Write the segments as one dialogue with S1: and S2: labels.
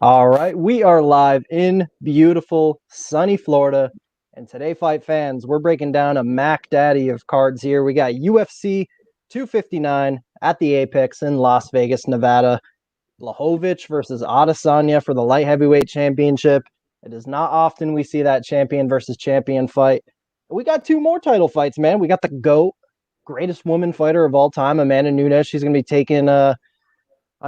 S1: All right, we are live in beautiful, sunny Florida. And today, fight fans, we're breaking down a Mac Daddy of cards here. We got UFC 259 at the Apex in Las Vegas, Nevada. Blachowicz versus Adesanya for the light heavyweight championship. It is not often we see that champion versus champion fight. We got two more title fights, man. We got the GOAT, greatest woman fighter of all time, Amanda Nunes. She's going to be taking I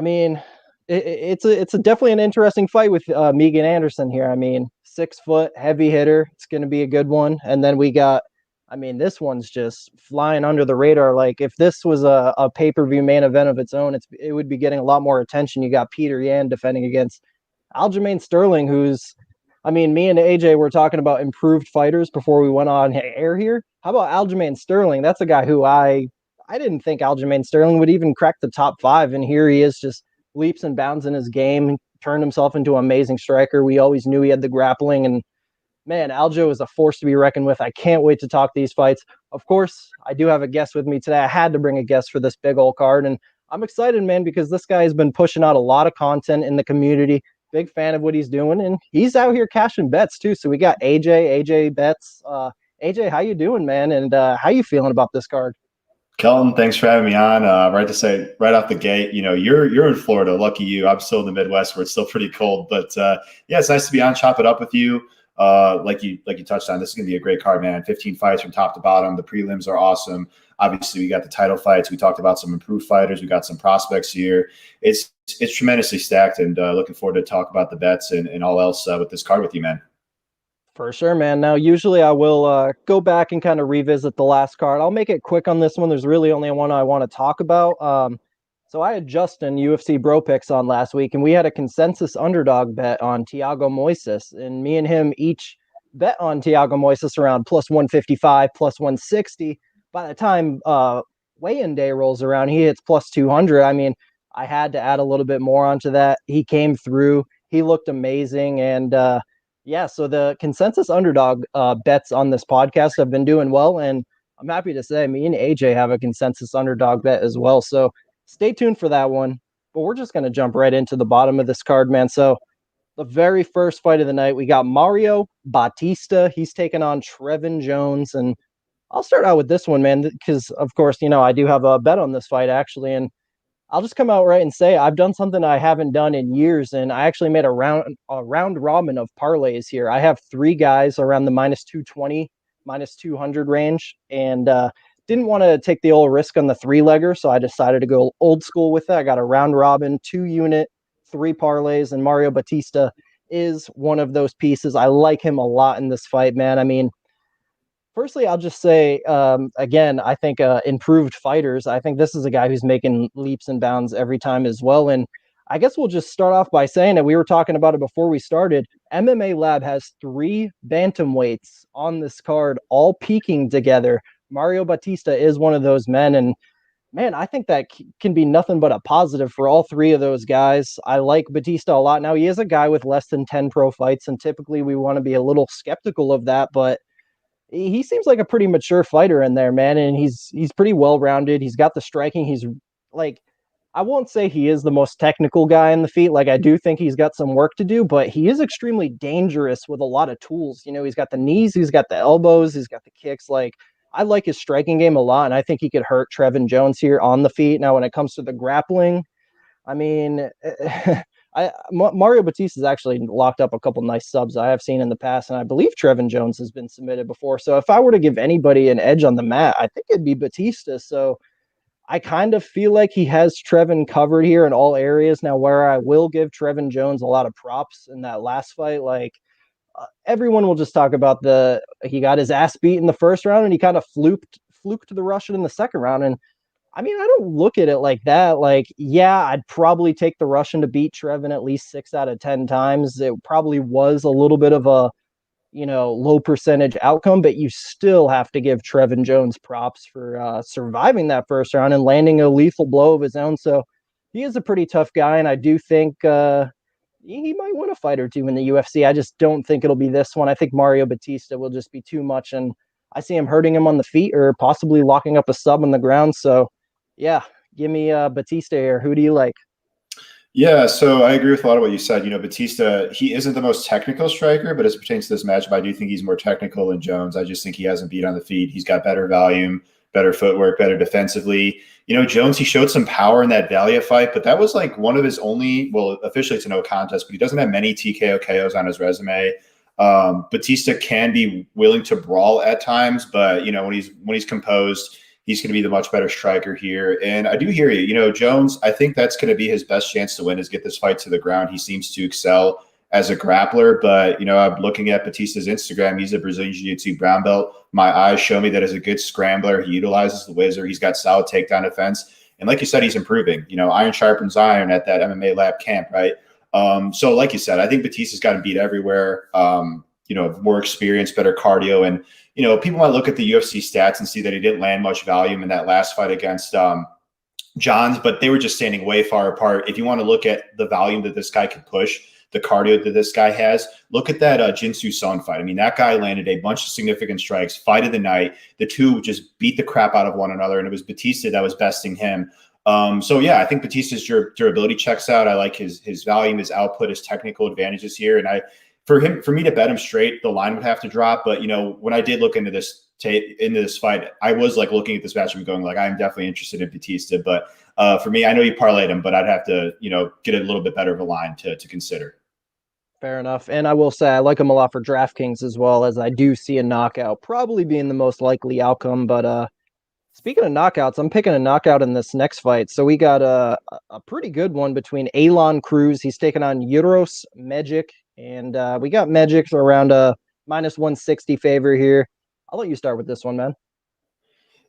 S1: mean, it's definitely an interesting fight with Megan Anderson here. I mean, 6 foot heavy hitter. It's going to be a good one. And then we got, this one's just flying under the radar. Like if this was a pay-per-view main event of its own, it would be getting a lot more attention. You got Petr Yan defending against Aljamain Sterling, me and AJ were talking about improved fighters before we went on air here. How about Aljamain Sterling? That's a guy who I didn't think Aljamain Sterling would even crack the top 5, and here he is, just leaps and bounds in his game, turned himself into an amazing striker. We always knew he had the grappling, and man, Aljo is a force to be reckoned with. I can't wait to talk these fights. Of course, I do have a guest with me today. I had to bring a guest for this big old card, and I'm excited, man, because this guy has been pushing out a lot of content in the community. Big fan of what he's doing, and he's out here cashing bets too. So we got AJ Bets. AJ, how you doing, man? And how you feeling about this card?
S2: Kelton, thanks for having me on. Right to say, right off the gate, you're in Florida. Lucky you. I'm still in the Midwest where it's still pretty cold. But yeah, it's nice to be on, chop it up with you. Like you touched on, this is gonna be a great card, man. 15 fights from top to bottom. The prelims are awesome. Obviously, we got the title fights. We talked about some improved fighters. We got some prospects here. It's tremendously stacked, and looking forward to talk about the bets and all else with this card with you, man.
S1: For sure, man. Now, usually I will go back and kind of revisit the last card. I'll make it quick on this one. There's really only one I want to talk about. So I had Justin, UFC Bro Picks, on last week, and we had a consensus underdog bet on Thiago Moises. And me and him each bet on Thiago Moises around plus 155, plus 160. By the time weigh-in day rolls around, he hits plus 200. I had to add a little bit more onto that. He came through. He looked amazing, and yeah, so the consensus underdog bets on this podcast have been doing well, and I'm happy to say me and AJ have a consensus underdog bet as well. So stay tuned for that one. But we're just going to jump right into the bottom of this card, man. So the very first fight of the night, we got Mario Batista. He's taking on Trevin Jones, and I'll start out with this one, man, because of course, I do have a bet on this fight actually, and I'll just come out right and say I've done something I haven't done in years, and I actually made a round robin of parlays here. I have 3 guys around the minus 220, minus 200 range, and didn't want to take the old risk on the 3-legger, so I decided to go old school with it. I got a round robin, 2-unit, 3 parlays, and Mario Batista is one of those pieces. I like him a lot in this fight, man. Firstly, I'll just say, again, I think improved fighters. I think this is a guy who's making leaps and bounds every time as well. And I guess we'll just start off by saying that we were talking about it before we started. MMA Lab has 3 bantamweights on this card, all peaking together. Mario Batista is one of those men. And man, I think that can be nothing but a positive for all 3 of those guys. I like Batista a lot. Now, he is a guy with less than 10 pro fights, and typically we want to be a little skeptical of that, but he seems like a pretty mature fighter in there, man, and he's pretty well-rounded. He's got the striking. He's like, I won't say he is the most technical guy in the feet. Like, I do think he's got some work to do, but he is extremely dangerous with a lot of tools. He's got the knees, he's got the elbows, he's got the kicks. Like, I like his striking game a lot, and I think he could hurt Trevin Jones here on the feet. Now, when it comes to the grappling, Mario Batista has actually locked up a couple nice subs I have seen in the past, and I believe Trevin Jones has been submitted before. So if I were to give anybody an edge on the mat, I think it'd be Batista. So I kind of feel like he has Trevin covered here in all areas. Now, where I will give Trevin Jones a lot of props in that last fight, everyone will just talk about he got his ass beat in the first round, and he kind of fluked the Russian in the second round. And I don't look at it like that. Like, yeah, I'd probably take the Russian to beat Trevin at least 6 out of 10 times. It probably was a little bit of a, low percentage outcome, but you still have to give Trevin Jones props for surviving that first round and landing a lethal blow of his own. So he is a pretty tough guy, and I do think he might win a fight or 2 in the UFC. I just don't think it'll be this one. I think Mario Batista will just be too much, and I see him hurting him on the feet or possibly locking up a sub on the ground. So yeah, give me Batista here. Who do you like?
S2: Yeah, so I agree with a lot of what you said. Batista, he isn't the most technical striker, but as it pertains to this matchup, I do think he's more technical than Jones. I just think he hasn't beat on the feet. He's got better volume, better footwork, better defensively. Jones, he showed some power in that Valia fight, but that was like one of his only, well, officially it's a no contest, but he doesn't have many TKO KOs on his resume. Batista can be willing to brawl at times, but when he's composed, he's going to be the much better striker here. And I do hear you. Jones, I think that's going to be his best chance to win is get this fight to the ground. He seems to excel as a grappler, but, I'm looking at Batista's Instagram. He's a Brazilian Jiu-Jitsu brown belt. My eyes show me that as a good scrambler. He utilizes the whizzer. He's got solid takedown defense. And like you said, he's improving. Iron sharpens iron at that MMA lab camp, right? So like you said, I think Batista's got him beat everywhere. More experience, better cardio. And, people might look at the UFC stats and see that he didn't land much volume in that last fight against Johns, but they were just standing way far apart. If you want to look at the volume that this guy could push, the cardio that this guy has, look at that Jinsu Song fight. I mean, that guy landed a bunch of significant strikes, fight of the night. The two just beat the crap out of one another, and it was Batista that was besting him. So yeah, I think Batista's durability checks out. I like his volume, his output, his technical advantages here. And for me to bet him straight, the line would have to drop. But when I did look into this fight, I was like looking at this matchup and going like, I'm definitely interested in Batista. But for me, I know you parlayed him, but I'd have to get a little bit better of a line to consider.
S1: Fair enough. And I will say I like him a lot for DraftKings as well, as I do see a knockout probably being the most likely outcome. But speaking of knockouts, I'm picking a knockout in this next fight. So we got a pretty good one between Cruz. He's taking on Uros Mejic. And we got Mejic around a minus 160 favor here. I'll let you start with this one, man.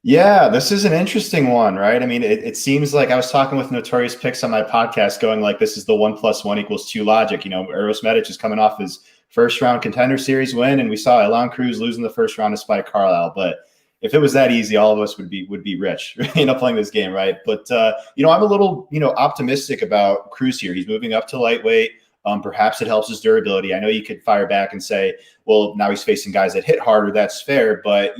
S2: Yeah, this is an interesting one, right? I mean, it seems like I was talking with Notorious Picks on my podcast going like, this is the 1 + 1 = 2 logic. Uros Medic is coming off his first round Contender Series win, and we saw Elon Cruz losing the first round to Spike Carlisle. But if it was that easy, all of us would be rich, playing this game, right? But, I'm a little, optimistic about Cruz here. He's moving up to lightweight. Perhaps it helps his durability. I know you could fire back and say, well, now he's facing guys that hit harder. That's fair. But,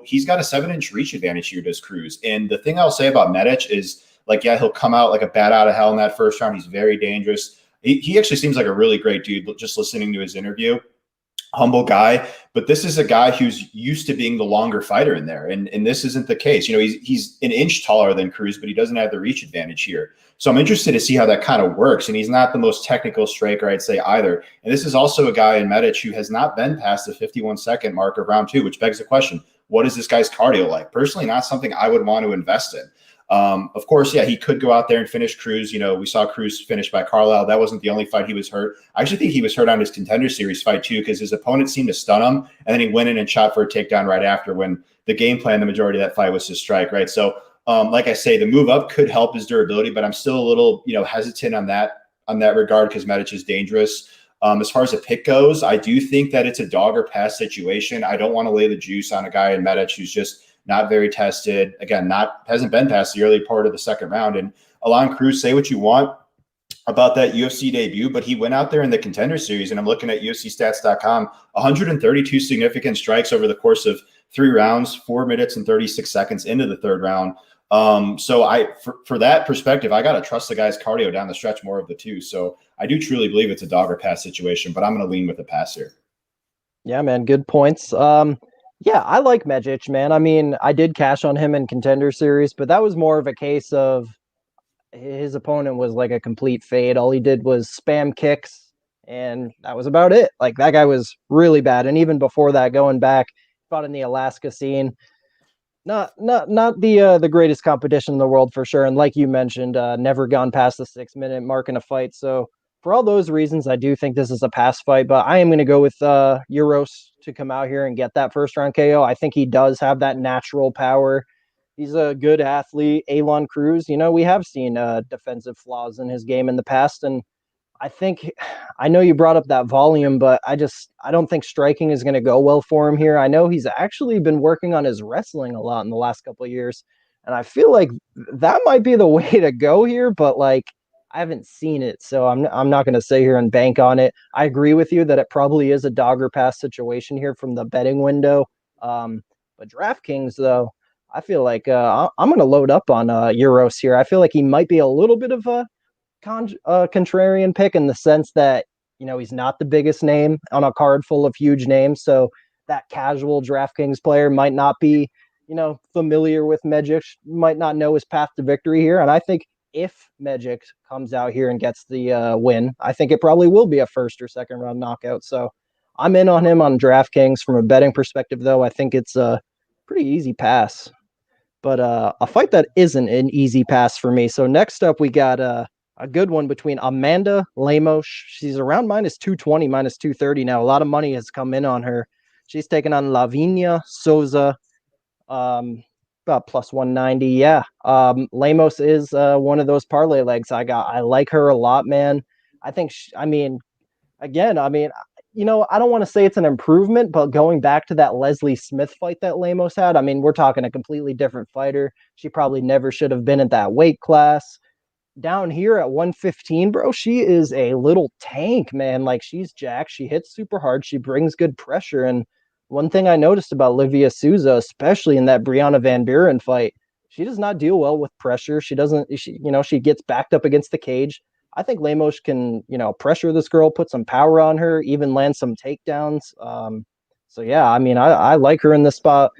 S2: he's got a 7-inch reach advantage here, does Cruz. And the thing I'll say about Medic is, like, yeah, he'll come out like a bat out of hell in that first round. He's very dangerous. He actually seems like a really great dude, just listening to his interview. Humble guy, but this is a guy who's used to being the longer fighter in there, and this isn't the case. He's an inch taller than Cruz, but he doesn't have the reach advantage here. So I'm interested to see how that kind of works. And he's not the most technical striker, I'd say, either. And this is also a guy in Medic who has not been past the 51-second mark of round 2, which begs the question: what is this guy's cardio like? Personally, not something I would want to invest in. Of course, yeah, he could go out there and finish Cruz. We saw Cruz finish by Carlisle. That wasn't the only fight he was hurt. I actually think he was hurt on his Contender Series fight too, because his opponent seemed to stun him, and then he went in and shot for a takedown right after, when the game plan, the majority of that fight, was to strike, right? So, like I say, the move up could help his durability, but I'm still a little, hesitant on that regard, because Medic is dangerous. As far as the pick goes, I do think that it's a dog or pass situation. I don't want to lay the juice on a guy in Medic who's just not very tested. Again, hasn't been past the early part of the second round. And Elon Cruz, say what you want about that UFC debut, but he went out there in the Contender Series, and I'm looking at UFCstats.com, 132 significant strikes over the course of 3 rounds, 4 minutes and 36 seconds into the third round. So for that perspective, I got to trust the guy's cardio down the stretch more of the two. So I do truly believe it's a dog or pass situation, but I'm going to lean with a pass here.
S1: Yeah, man, good points. Yeah, I like Mejic, man. I mean, I did cash on him in Contender Series, but that was more of a case of his opponent was like a complete fade. All he did was spam kicks, and that was about it. Like, that guy was really bad. And even before that, going back, fought in the Alaska scene. Not the greatest competition in the world for sure. And like you mentioned, never gone past the 6-minute mark in a fight. So for all those reasons, I do think this is a pass fight, but I am going to go with Uros to come out here and get that first round KO. I think he does have that natural power. He's a good athlete. Elon Cruz, we have seen defensive flaws in his game in the past, and I know you brought up that volume, but I don't think striking is going to go well for him here. I know he's actually been working on his wrestling a lot in the last couple of years, and I feel like that might be the way to go here, but like, I haven't seen it, so I'm not going to sit here and bank on it. I agree with you that it probably is a dog or pass situation here from the betting window. But DraftKings, though, I feel like I'm going to load up on Uros here. I feel like he might be a little bit of a contrarian pick in the sense that, he's not the biggest name on a card full of huge names. So that casual DraftKings player might not be, familiar with Medjic, might not know his path to victory here. And I think if Medjic comes out here and gets the win, I think it probably will be a first or second round knockout. So I'm in on him on DraftKings. From a betting perspective, though, I think it's a pretty easy pass. But a fight that isn't an easy pass for me. So next up, we got a good one between Amanda Lemos. She's around -220, -230 now. A lot of money has come in on her. She's taken on Lavinia Souza, about +190. Yeah. Lemos is one of those parlay legs I got. I like her a lot, man. I think, again, I don't want to say it's an improvement, but going back to that Leslie Smith fight that Lemos had, we're talking a completely different fighter. She probably never should have been at that weight class. Down here at 115, bro, she is a little tank, man. Like, she's jacked. She hits super hard. She brings good pressure. And one thing I noticed about Livia Souza, especially in that Brianna Van Buren fight, she does not deal well with pressure. She gets backed up against the cage. I think Lemos can, pressure this girl, put some power on her, even land some takedowns. So yeah, I like her in this spot.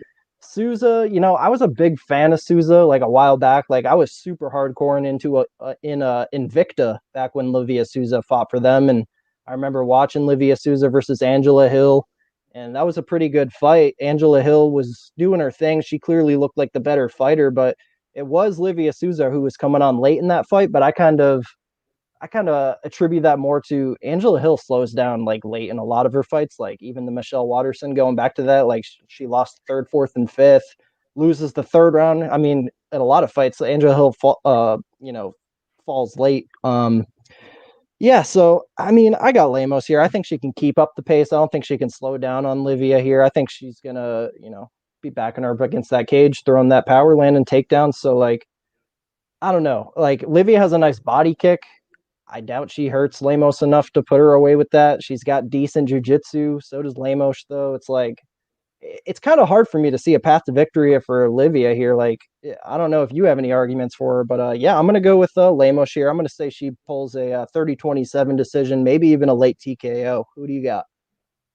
S1: Souza, I was a big fan of Souza like a while back. Like, I was super hardcore into Invicta back when Livia Souza fought for them, and I remember watching Livia Souza versus Angela Hill, and that was a pretty good fight. Angela Hill was doing her thing. She clearly looked like the better fighter, but it was Livia Souza who was coming on late in that fight. But I kind of attribute that more to Angela Hill slows down like late in a lot of her fights, like even the Michelle Watterson, going back to that, like she lost third, fourth, and fifth, loses the third round. In a lot of fights, Angela Hill falls late. Yeah, so I got Lemos here. I think she can keep up the pace. I don't think she can slow down on Livia here. I think she's gonna, be backing her up against that cage, throwing that power, landing takedowns. So like, I don't know. Like, Livia has a nice body kick. I doubt she hurts Lemos enough to put her away with that. She's got decent jiu-jitsu. So does Lemos, though. It's like, it's kind of hard for me to see a path to victory for Olivia here. Like, I don't know if you have any arguments for her, but yeah, I'm going to go with Lemos here. I'm going to say she pulls a 30-27 decision, maybe even a late TKO. Who do you got?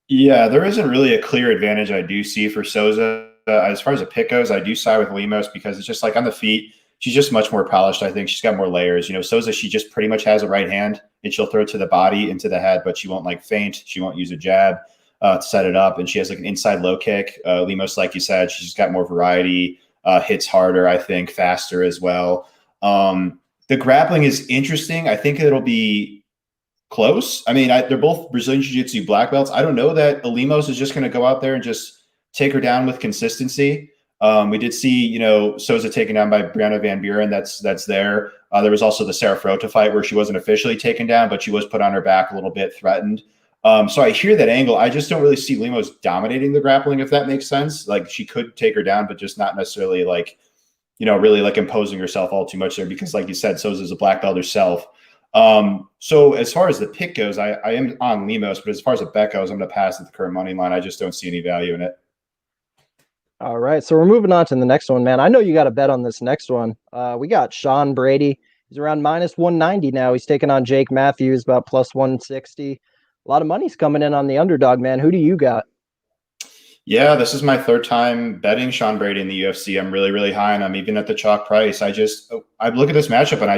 S2: Yeah, there isn't really a clear advantage I do see for Souza. As far as a pick goes, I do side with Lemos because it's just like on the feet, she's just much more polished. I think she's got more layers. Souza, she just pretty much has a right hand and she'll throw it to the body, into the head, but she won't like feint. She won't use a jab to set it up. And she has like an inside low kick. Lemos, like you said, she's got more variety, hits harder, I think, faster as well. The grappling is interesting. I think it'll be close. They're both Brazilian Jiu-Jitsu black belts. I don't know that Lemos is just going to go out there and just take her down with consistency. We did see, Souza taken down by Brianna Van Buren. That's there. There was also the Sarah Frota fight where she wasn't officially taken down, but she was put on her back a little bit, threatened. So I hear that angle. I just don't really see Lemos dominating the grappling, if that makes sense. Like, she could take her down, but just not necessarily like, really like imposing herself all too much there, because like you said, Souza's a black belt herself. So as far as the pick goes, I am on Lemos, but as far as the bet goes, I'm going to pass at the current money line. I just don't see any value in it.
S1: All right, so we're moving on to the next one, man. I know you got a bet on this next one. We got Sean Brady. He's around -190 now. He's taking on Jake Matthews, about +160. A lot of money's coming in on the underdog, man. Who do you got?
S2: Yeah, this is my third time betting Sean Brady in the UFC. I'm really, really high on him, even at the chalk price. I look at this matchup and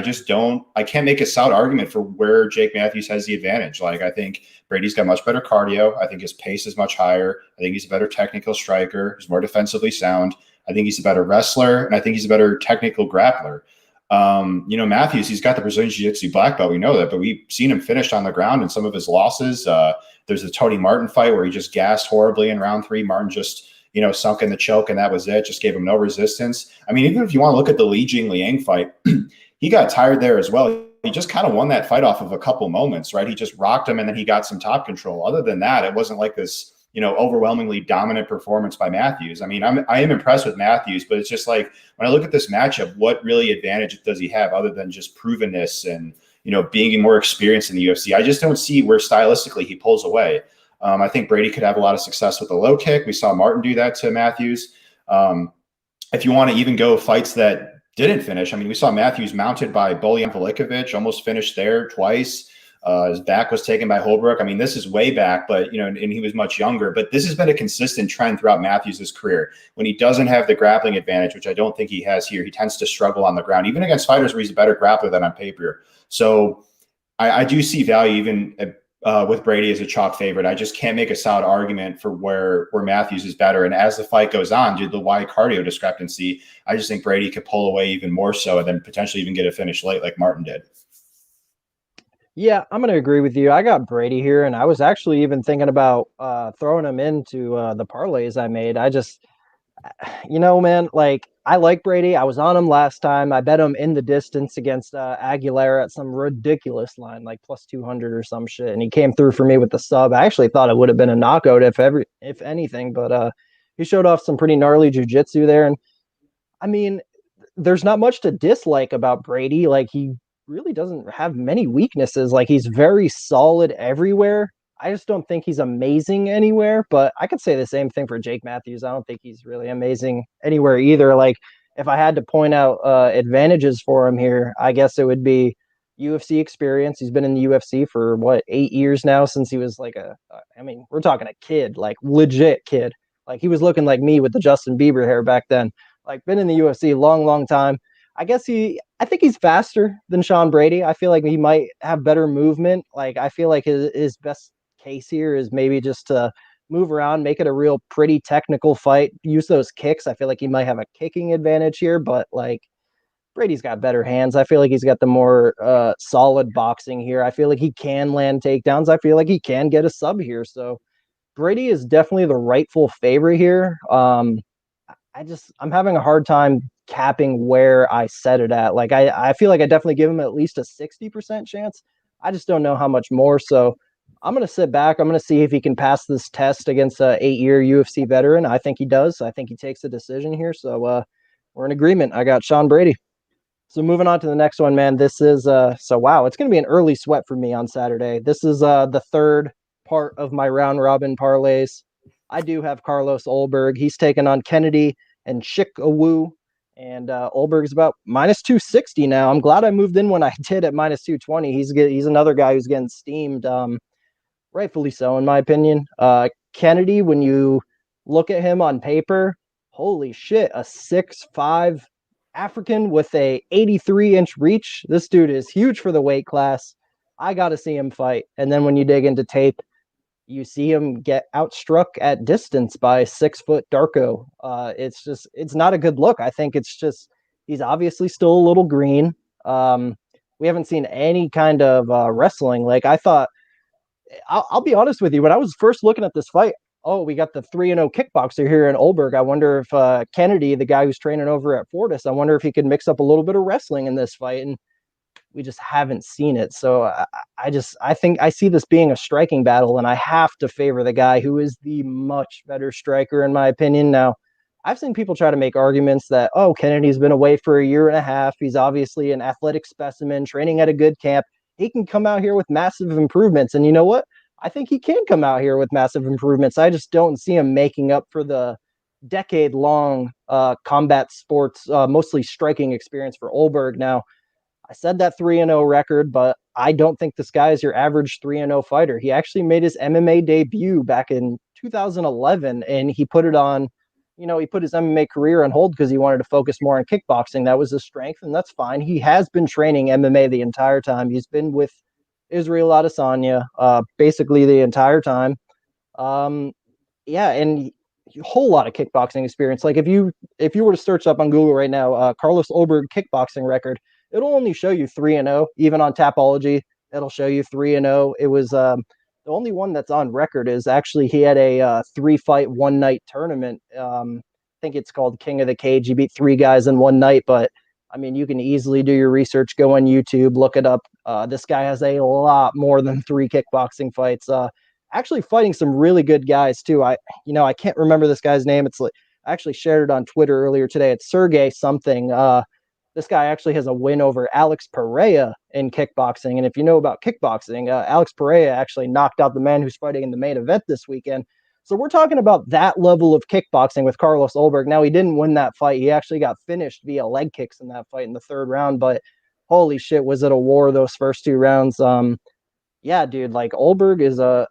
S2: I can't make a sound argument for where Jake Matthews has the advantage. Like, I think Brady's got much better cardio. I think his pace is much higher. I think he's a better technical striker. He's more defensively sound. I think he's a better wrestler, and I think he's a better technical grappler. Matthews, he's got the Brazilian Jiu-Jitsu black belt. We know that, but we've seen him finished on the ground in some of his losses. There's a Tony Martin fight where he just gassed horribly in round 3. Martin just, sunk in the choke, and that was it. Just gave him no resistance. Even if you want to look at the Li Jingliang fight, he got tired there as well. He just kind of won that fight off of a couple moments, right? He just rocked him, and then he got some top control. Other than that, it wasn't like this, overwhelmingly dominant performance by Matthews. I am impressed with Matthews, but it's just like, when I look at this matchup, what really advantage does he have other than just provenness and, being more experienced in the UFC? I just don't see where stylistically he pulls away. I think Brady could have a lot of success with the low kick. We saw Martin do that to Matthews. If you want to even go fights that didn't finish. I mean, we saw Matthews mounted by Bojan Velikovic, almost finished there twice. His back was taken by Holbrook. I mean, this is way back, but and he was much younger. But this has been a consistent trend throughout Matthews' career. When he doesn't have the grappling advantage, which I don't think he has here, he tends to struggle on the ground, even against fighters where he's a better grappler than on paper. So I do see value even with Brady as a chalk favorite. I just can't make a solid argument for where Matthews is better. And as the fight goes on, due to the wide cardio discrepancy, I just think Brady could pull away even more so and then potentially even get a finish late like Martin did.
S1: Yeah, I'm going to agree with you. I got Brady here, and I was actually even thinking about throwing him into the parlays I made. I just, man, like I like Brady. I was on him last time. I bet him in the distance against Aguilera at some ridiculous line, like plus 200 or some shit, and he came through for me with the sub. I actually thought it would have been a knockout if anything, but he showed off some pretty gnarly jiu-jitsu there, and I mean, there's not much to dislike about Brady. Like he really doesn't have many weaknesses. Like he's very solid everywhere. I just don't think he's amazing anywhere, but I could say the same thing for Jake Matthews. I don't think he's really amazing anywhere either. Like if I had to point out advantages for him here, I guess it would be UFC experience. He's been in the UFC for 8 years now, since he was like we're talking a kid, like legit kid. Like he was looking like me with the Justin Bieber hair back then. Like been in the UFC long time. I think he's faster than Sean Brady. I feel like he might have better movement. Like I feel like his best case here is maybe just to move around, make it a real pretty technical fight, use those kicks. I feel like he might have a kicking advantage here, but like Brady's got better hands. I feel like he's got the more solid boxing here. I feel like he can land takedowns. I feel like he can get a sub here. So Brady is definitely the rightful favorite here. I'm having a hard time capping where I set it at. Like I feel like I definitely give him at least a 60% chance. I just don't know how much more. So I'm going to sit back. I'm going to see if he can pass this test against a 8-year UFC veteran. I think he does. I think he takes a decision here. So we're in agreement. I got Sean Brady. So moving on to the next one, man. This is wow, it's going to be an early sweat for me on Saturday. This is the third part of my round robin parlays. I do have Carlos Ulberg. He's taken on Kennedy and Chikawu. And Ulberg's about minus 260 now. I'm glad I moved in when I did at minus 220. He's another guy who's getting steamed, rightfully so, in my opinion. Kennedy, when you look at him on paper, holy shit, a 6'5" African with a 83-inch reach. This dude is huge for the weight class. I got to see him fight. And then when you dig into tape, you see him get outstruck at distance by 6-foot Darko. It's not a good look. I think it's just, he's obviously still a little green. We haven't seen any kind of wrestling. Like I thought, I'll be honest with you. When I was first looking at this fight, we got the 3-0 kickboxer here in Ulberg. I wonder if Kennedy, the guy who's training over at Fortis, I wonder if he could mix up a little bit of wrestling in this fight. And we just haven't seen it. So I think I see this being a striking battle, and I have to favor the guy who is the much better striker, in my opinion. Now, I've seen people try to make arguments that, Kennedy's been away for a year and a half. He's obviously an athletic specimen, training at a good camp. He can come out here with massive improvements. And you know what? I think he can come out here with massive improvements. I just don't see him making up for the decade-long combat sports, mostly striking experience for Ulberg. Now, I said that 3-0 record, but I don't think this guy is your average 3-0 fighter. He actually made his MMA debut back in 2011, and he put it on, he put his MMA career on hold because he wanted to focus more on kickboxing. That was his strength, and that's fine. He has been training MMA the entire time. He's been with Israel Adesanya basically the entire time. And a whole lot of kickboxing experience. Like if you were to search up on Google right now, Carlos Ulberg kickboxing record, it'll only show you 3-0. Even on Tapology, it'll show you 3-0. It was the only one that's on record is actually he had a 3-fight one night tournament. I think it's called King of the Cage. He beat 3 guys in one night, but I mean, you can easily do your research, go on YouTube, look it up. This guy has a lot more than 3 kickboxing fights. Actually fighting some really good guys too. I can't remember this guy's name. It's like I actually shared it on Twitter earlier today. It's Sergey something. This guy actually has a win over Alex Pereira in kickboxing. And if you know about kickboxing, Alex Pereira actually knocked out the man who's fighting in the main event this weekend. So we're talking about that level of kickboxing with Carlos Ulberg. Now, he didn't win that fight. He actually got finished via leg kicks in that fight in the third round, but holy shit, was it a war those first 2 rounds. Yeah, dude, like Ulberg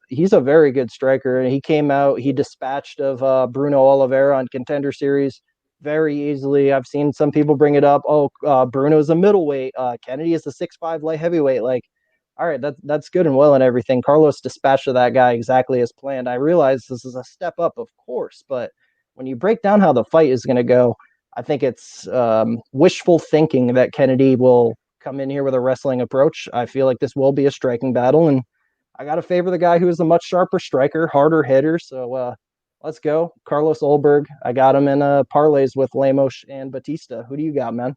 S1: he's a very good striker. He came out, he dispatched of Bruno Oliveira on Contender Series very easily. I've seen some people bring it up. Oh, Bruno's a middleweight. Kennedy is a 6'5" light heavyweight. Like, all right, that's good and well and everything. Carlos dispatched of that guy exactly as planned. I realize this is a step up, of course, but when you break down how the fight is going to go, I think it's wishful thinking that Kennedy will come in here with a wrestling approach. I feel like this will be a striking battle, and I got to favor the guy who is a much sharper striker, harder hitter. So let's go. Carlos Ulberg. I got him in parlays with Lemos and Batista. Who do you got, man?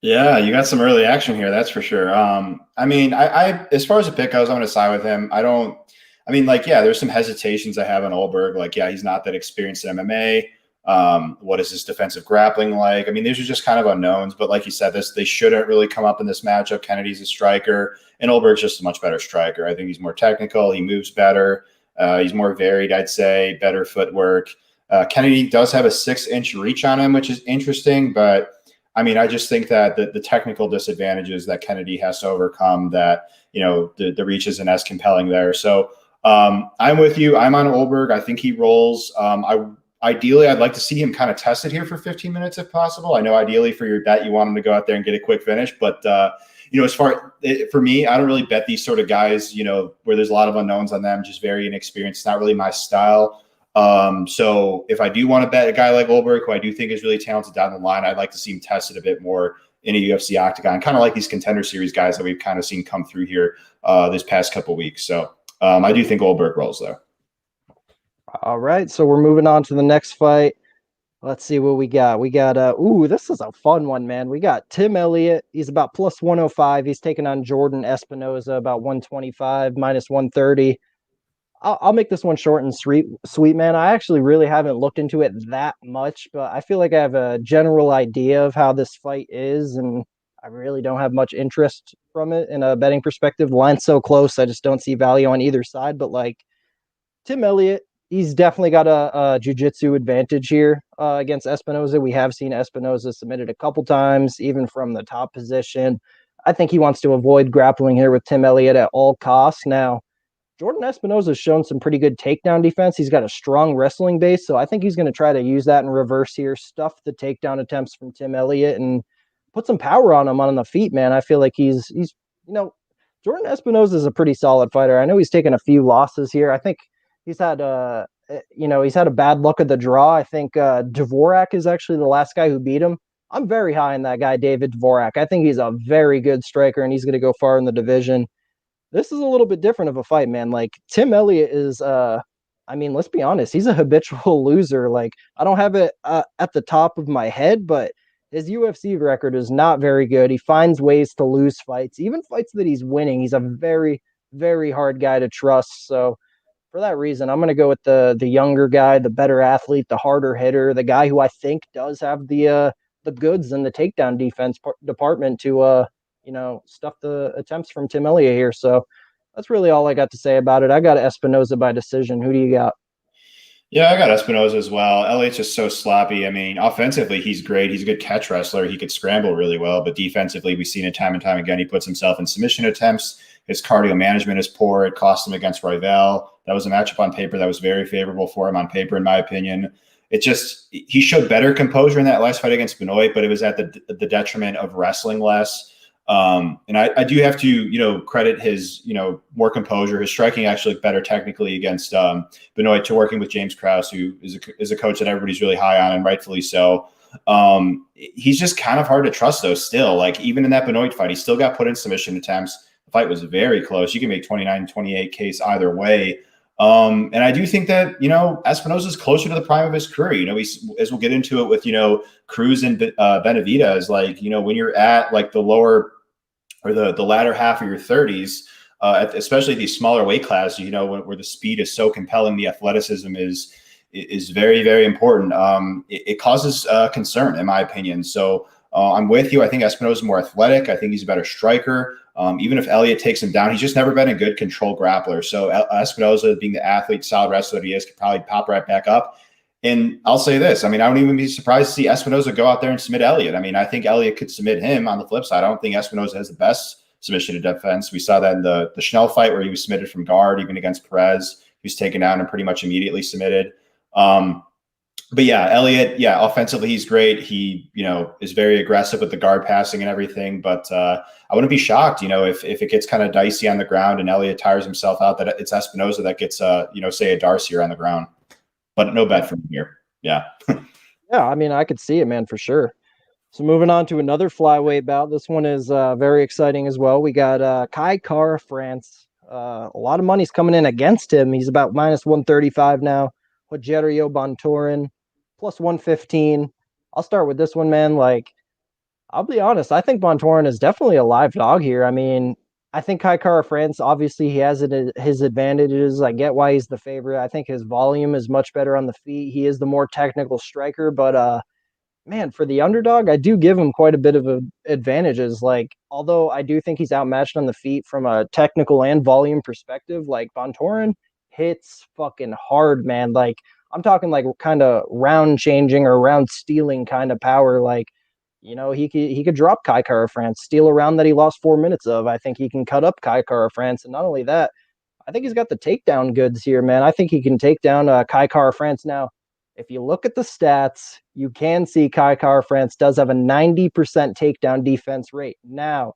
S2: Yeah, you got some early action here, that's for sure. I mean, I as far as a pick goes, I'm going to side with him. Yeah, there's some hesitations I have on Ulberg. Like, yeah, he's not that experienced in MMA. What is his defensive grappling like? I mean, these are just kind of unknowns, but like you said, they shouldn't really come up in this matchup. Kennedy's a striker, and Ulberg's just a much better striker. I think he's more technical. He moves better. He's more varied, I'd say, better footwork. Kennedy does have a 6-inch reach on him, which is interesting, but I mean, I just think that the technical disadvantages that Kennedy has to overcome, that, the reach isn't as compelling there. So I'm with you. I'm on Ulberg. I think he rolls. Ideally, I'd like to see him kind of tested here for 15 minutes if possible. I know ideally for your bet, you want him to go out there and get a quick finish. But, for me, I don't really bet these sort of guys, where there's a lot of unknowns on them, just very inexperienced. It's not really my style. So if I do want to bet a guy like Goldberg, who I do think is really talented down the line, I'd like to see him tested a bit more in a UFC octagon, kind of like these Contender Series guys that we've kind of seen come through here this past couple of weeks. So I do think Goldberg rolls there.
S1: All right, so we're moving on to the next fight. Let's see what we got. We got this is a fun one, man. We got Tim Elliott. He's about plus 105. He's taking on Jordan Espinoza, about 125, minus 130. I'll make this one short and sweet, man. I actually really haven't looked into it that much, but I feel like I have a general idea of how this fight is, and I really don't have much interest from it in a betting perspective. The line's so close, I just don't see value on either side. But like Tim Elliott, he's definitely got a jiu-jitsu advantage here against Espinoza. We have seen Espinoza submitted a couple times, even from the top position. I think he wants to avoid grappling here with Tim Elliott at all costs. Now, Jordan Espinoza has shown some pretty good takedown defense. He's got a strong wrestling base, so I think he's going to try to use that in reverse here, stuff the takedown attempts from Tim Elliott, and put some power on him on the feet, man. I feel like he's Jordan Espinoza is a pretty solid fighter. I know he's taken a few losses here. I think he's had a bad luck of the draw. I think Dvorak is actually the last guy who beat him. I'm very high on that guy, David Dvorak. I think he's a very good striker, and he's going to go far in the division. This is a little bit different of a fight, man. Like Tim Elliott is, let's be honest, he's a habitual loser. Like I don't have it at the top of my head, but his UFC record is not very good. He finds ways to lose fights, even fights that he's winning. He's a very, very hard guy to trust. So for that reason, I'm going to go with the younger guy, the better athlete, the harder hitter, the guy who I think does have the goods in the takedown defense department to stuff the attempts from Tim Elliott here. So that's really all I got to say about it. I got Espinoza by decision. Who do you got?
S2: Yeah, I got Espinoza as well. Elliott's just so sloppy. I mean, offensively, he's great. He's a good catch wrestler. He could scramble really well, but defensively, we've seen it time and time again. He puts himself in submission attempts. His cardio management is poor. It cost him against Royval. That was a matchup on paper that was very favorable for him on paper, in my opinion. He showed better composure in that last fight against Benoit, but it was at the detriment of wrestling less. And I do have to, credit his, more composure. His striking actually looked better technically against Benoit, to working with James Krause, who is a coach that everybody's really high on, and rightfully so. He's just kind of hard to trust, though, still. Like, even in that Benoit fight, he still got put in submission attempts. The fight was very close. You can make 29-28 case either way. And I do think that, Espinoza is closer to the prime of his career. As we'll get into it with, Cruz and Benavidez, like, when you're at like the lower or the latter half of your 30s, especially these smaller weight classes, where the speed is so compelling, the athleticism is very, very important. It causes concern, in my opinion. So I'm with you. I think Espinoza is more athletic. I think he's a better striker. Even if Elliott takes him down, he's just never been a good control grappler. So Espinoza, being the athlete, solid wrestler that he is, could probably pop right back up. And I'll say this. I mean, I wouldn't even be surprised to see Espinoza go out there and submit Elliott. I mean, I think Elliott could submit him. On the flip side, I don't think Espinoza has the best submission to defense. We saw that in the Schnell fight where he was submitted from guard, even against Perez. He was taken down and pretty much immediately submitted. But yeah, Elliott, yeah, offensively, he's great. He, is very aggressive with the guard passing and everything. But I wouldn't be shocked, if it gets kind of dicey on the ground and Elliott tires himself out, that it's Espinoza that gets, say a Darcy on the ground. But no bet from here. Yeah.
S1: Yeah, I mean, I could see it, man, for sure. So moving on to another flyweight bout. This one is very exciting as well. We got Kai Kara France. A lot of money's coming in against him. He's about minus 135 now. Rogerio Bontorin, plus 115. I'll start with this one, man. Like, I'll be honest. I think Bontorin is definitely a live dog here. I mean, I think Kai Kara France, obviously, he has his advantages. I get why he's the favorite. I think his volume is much better on the feet. He is the more technical striker, but man, for the underdog, I do give him quite a bit of advantages. Like, although I do think he's outmatched on the feet from a technical and volume perspective, like Bontorin hits fucking hard, man. Like, I'm talking like kind of round changing or round stealing kind of power. Like, he could drop Kai Kara France, steal a round that he lost 4 minutes of. I think he can cut up Kai Kara France. And not only that, I think he's got the takedown goods here, man. I think he can take down Kai Kara France. Now, if you look at the stats, you can see Kai Kara France does have a 90% takedown defense rate. Now,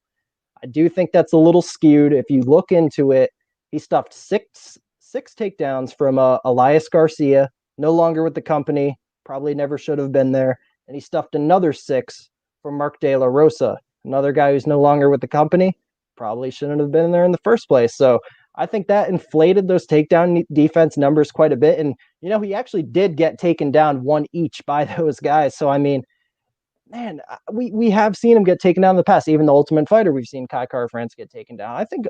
S1: I do think that's a little skewed. If you look into it, he stuffed six takedowns from Elias Garcia, no longer with the company, probably never should have been there. And he stuffed another 6 from Mark De La Rosa, another guy who's no longer with the company, probably shouldn't have been there in the first place. So I think that inflated those takedown defense numbers quite a bit. And, he actually did get taken down 1 each by those guys. So, I mean, man, we have seen him get taken down in the past. Even the Ultimate Fighter, we've seen Kai Kara France get taken down. I think,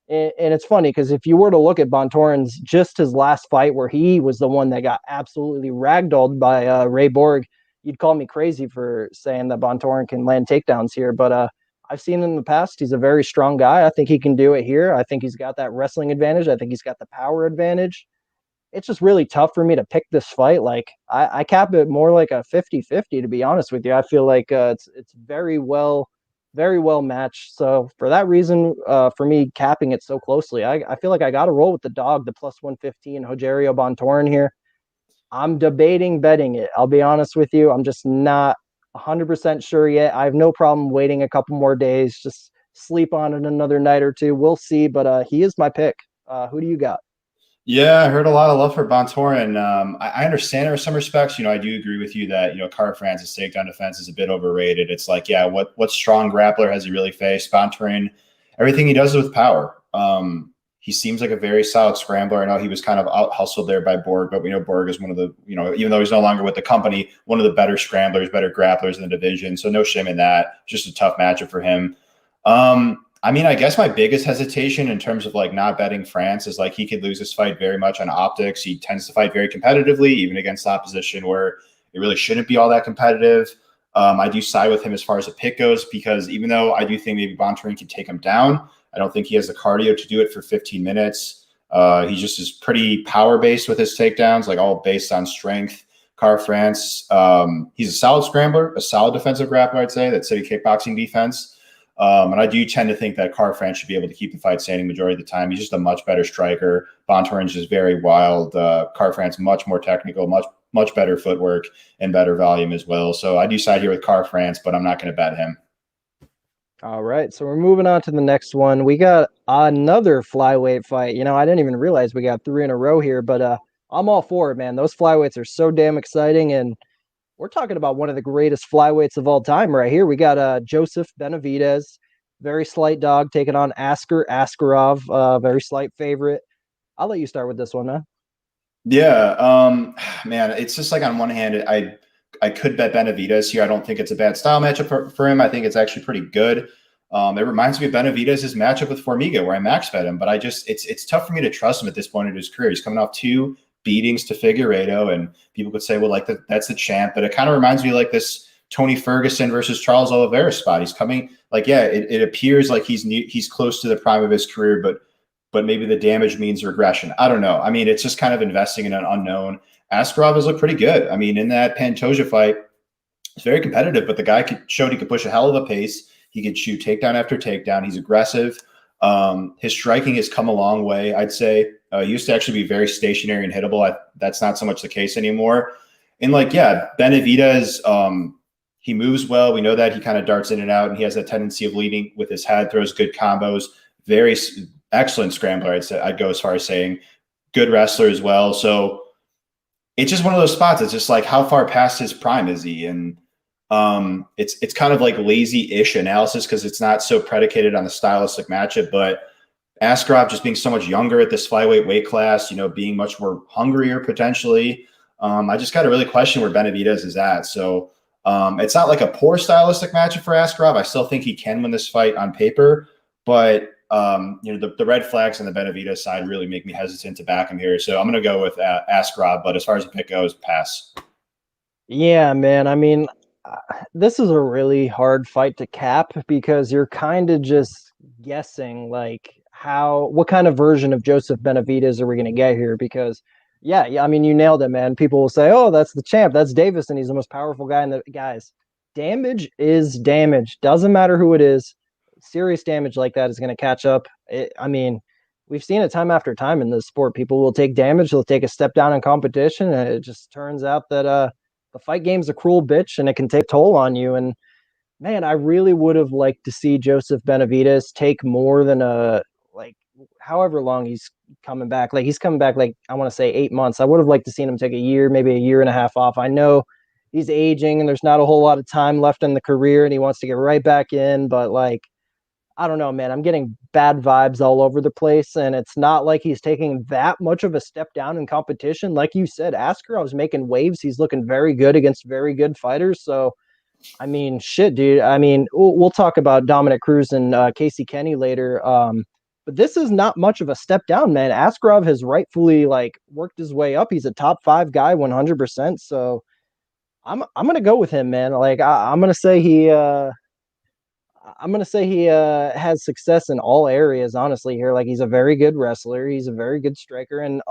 S1: and it's funny because if you were to look at Bontorin's, just his last fight where he was the one that got absolutely ragdolled by Ray Borg, you'd call me crazy for saying that Bontorin can land takedowns here. But I've seen him in the past. He's a very strong guy. I think he can do it here. I think he's got that wrestling advantage. I think he's got the power advantage. It's just really tough for me to pick this fight. Like, I cap it more like a 50-50, to be honest with you. I feel like it's very well matched. So for that reason, for me capping it so closely, I feel like I got to roll with the dog, the plus 115 Rogerio Bontorin here. I'm debating betting it. I'll be honest with you. I'm just not 100% sure yet. I have no problem waiting a couple more days. Just sleep on it another night or two. We'll see. But he is my pick. Who do you got?
S2: Yeah, I heard a lot of love for Bontorin. I understand there in some respects. I do agree with you that, Kara France's takedown defense is a bit overrated. It's like, yeah, what strong grappler has he really faced? Bontorin, everything he does is with power. He seems like a very solid scrambler. I know he was kind of out hustled there by Borg, but we know Borg is one of the, even though he's no longer with the company, one of the better scramblers, better grapplers in the division. So no shame in that. Just a tough matchup for him. I mean, I guess my biggest hesitation in terms of like not betting France is like he could lose this fight very much on optics. He tends to fight very competitively, even against opposition where it really shouldn't be all that competitive. I do side with him as far as the pick goes because even though I do think maybe Bontorin can take him down, I don't think he has the cardio to do it for 15 minutes. He just is pretty power-based with his takedowns, like all based on strength. Kara France, he's a solid scrambler, a solid defensive grappler, I'd say, that city kickboxing defense. And I do tend to think that Kara France should be able to keep the fight standing majority of the time. He's just a much better striker. Bontorin's just very wild. Kara France, much more technical, much better footwork and better volume as well. So I do side here with Kara France, but I'm not going to bet him.
S1: All right, so we're moving on to the next one. We got another flyweight fight. I didn't even realize we got 3 in a row here, but I'm all for it, man. Those flyweights are so damn exciting, and we're talking about one of the greatest flyweights of all time right here. We got Joseph Benavidez, very slight dog, taking on Askarov, very slight favorite. I'll let you start with this one, man.
S2: Yeah, man, it's just like on one hand, I could bet Benavidez here. I don't think it's a bad style matchup for him. I think it's actually pretty good. It reminds me of Benavidez's matchup with Formiga, where I max bet him, but it's tough for me to trust him at this point in his career. He's coming off 2 beatings to Figueiredo, and people could say, well, like that's the champ, but it kind of reminds me of like this Tony Ferguson versus Charles Oliveira spot. He's coming like, yeah, it appears like he's close to the prime of his career, but maybe the damage means regression. I don't know. I mean, it's just kind of investing in an unknown. Askarov has looked pretty good. I mean, in that Pantoja fight, it's very competitive, but the guy showed he could push a hell of a pace. He could shoot takedown after takedown. He's aggressive. His striking has come a long way, I'd say. He used to actually be very stationary and hittable. That's not so much the case anymore. And like, yeah, Benavidez, he moves well. We know that he kind of darts in and out, and he has that tendency of leading with his head, throws good combos, very excellent scrambler. I'd go as far as saying good wrestler as well. So it's just one of those spots. It's just like, how far past his prime is he? And it's kind of like lazy-ish analysis because it's not so predicated on the stylistic matchup, but Askarov just being so much younger at this flyweight weight class, being much more hungrier potentially. I just got to really question where Benavidez is at. So it's not like a poor stylistic matchup for Askarov. I still think he can win this fight on paper, but the red flags on the Benavidez side really make me hesitant to back him here. So I'm going to go with Askarov, but as far as the pick goes, pass.
S1: Yeah, man. I mean, this is a really hard fight to cap because you're kind of just guessing like what kind of version of Joseph Benavidez are we going to get here? Because yeah, I mean, you nailed it, man. People will say, oh, that's the champ. That's Davis, and he's the most powerful guy in the guys. Damage is damage. Doesn't matter who it is. Serious damage like that is going to catch up. I mean, we've seen it time after time in this sport. People will take damage. They'll take a step down in competition. And it just turns out that the fight game's a cruel bitch, and it can take toll on you. And man, I really would have liked to see Joseph Benavidez take more than however long he's coming back. Like he's coming back, like I want to say 8 months. I would have liked to see him take a year, maybe a year and a half off. I know he's aging and there's not a whole lot of time left in the career and he wants to get right back in, but like, I don't know, man. I'm getting bad vibes all over the place, and it's not like he's taking that much of a step down in competition. Like you said, Askarov's making waves. He's looking very good against very good fighters. So, I mean, shit, dude. I mean, we'll talk about Dominic Cruz and Casey Kenney later. But this is not much of a step down, man. Askarov has rightfully like worked his way up. He's a top 5 guy, 100%. So I'm gonna go with him, man. Like I'm gonna say he has success in all areas. Honestly, here, like he's a very good wrestler. He's a very good striker, and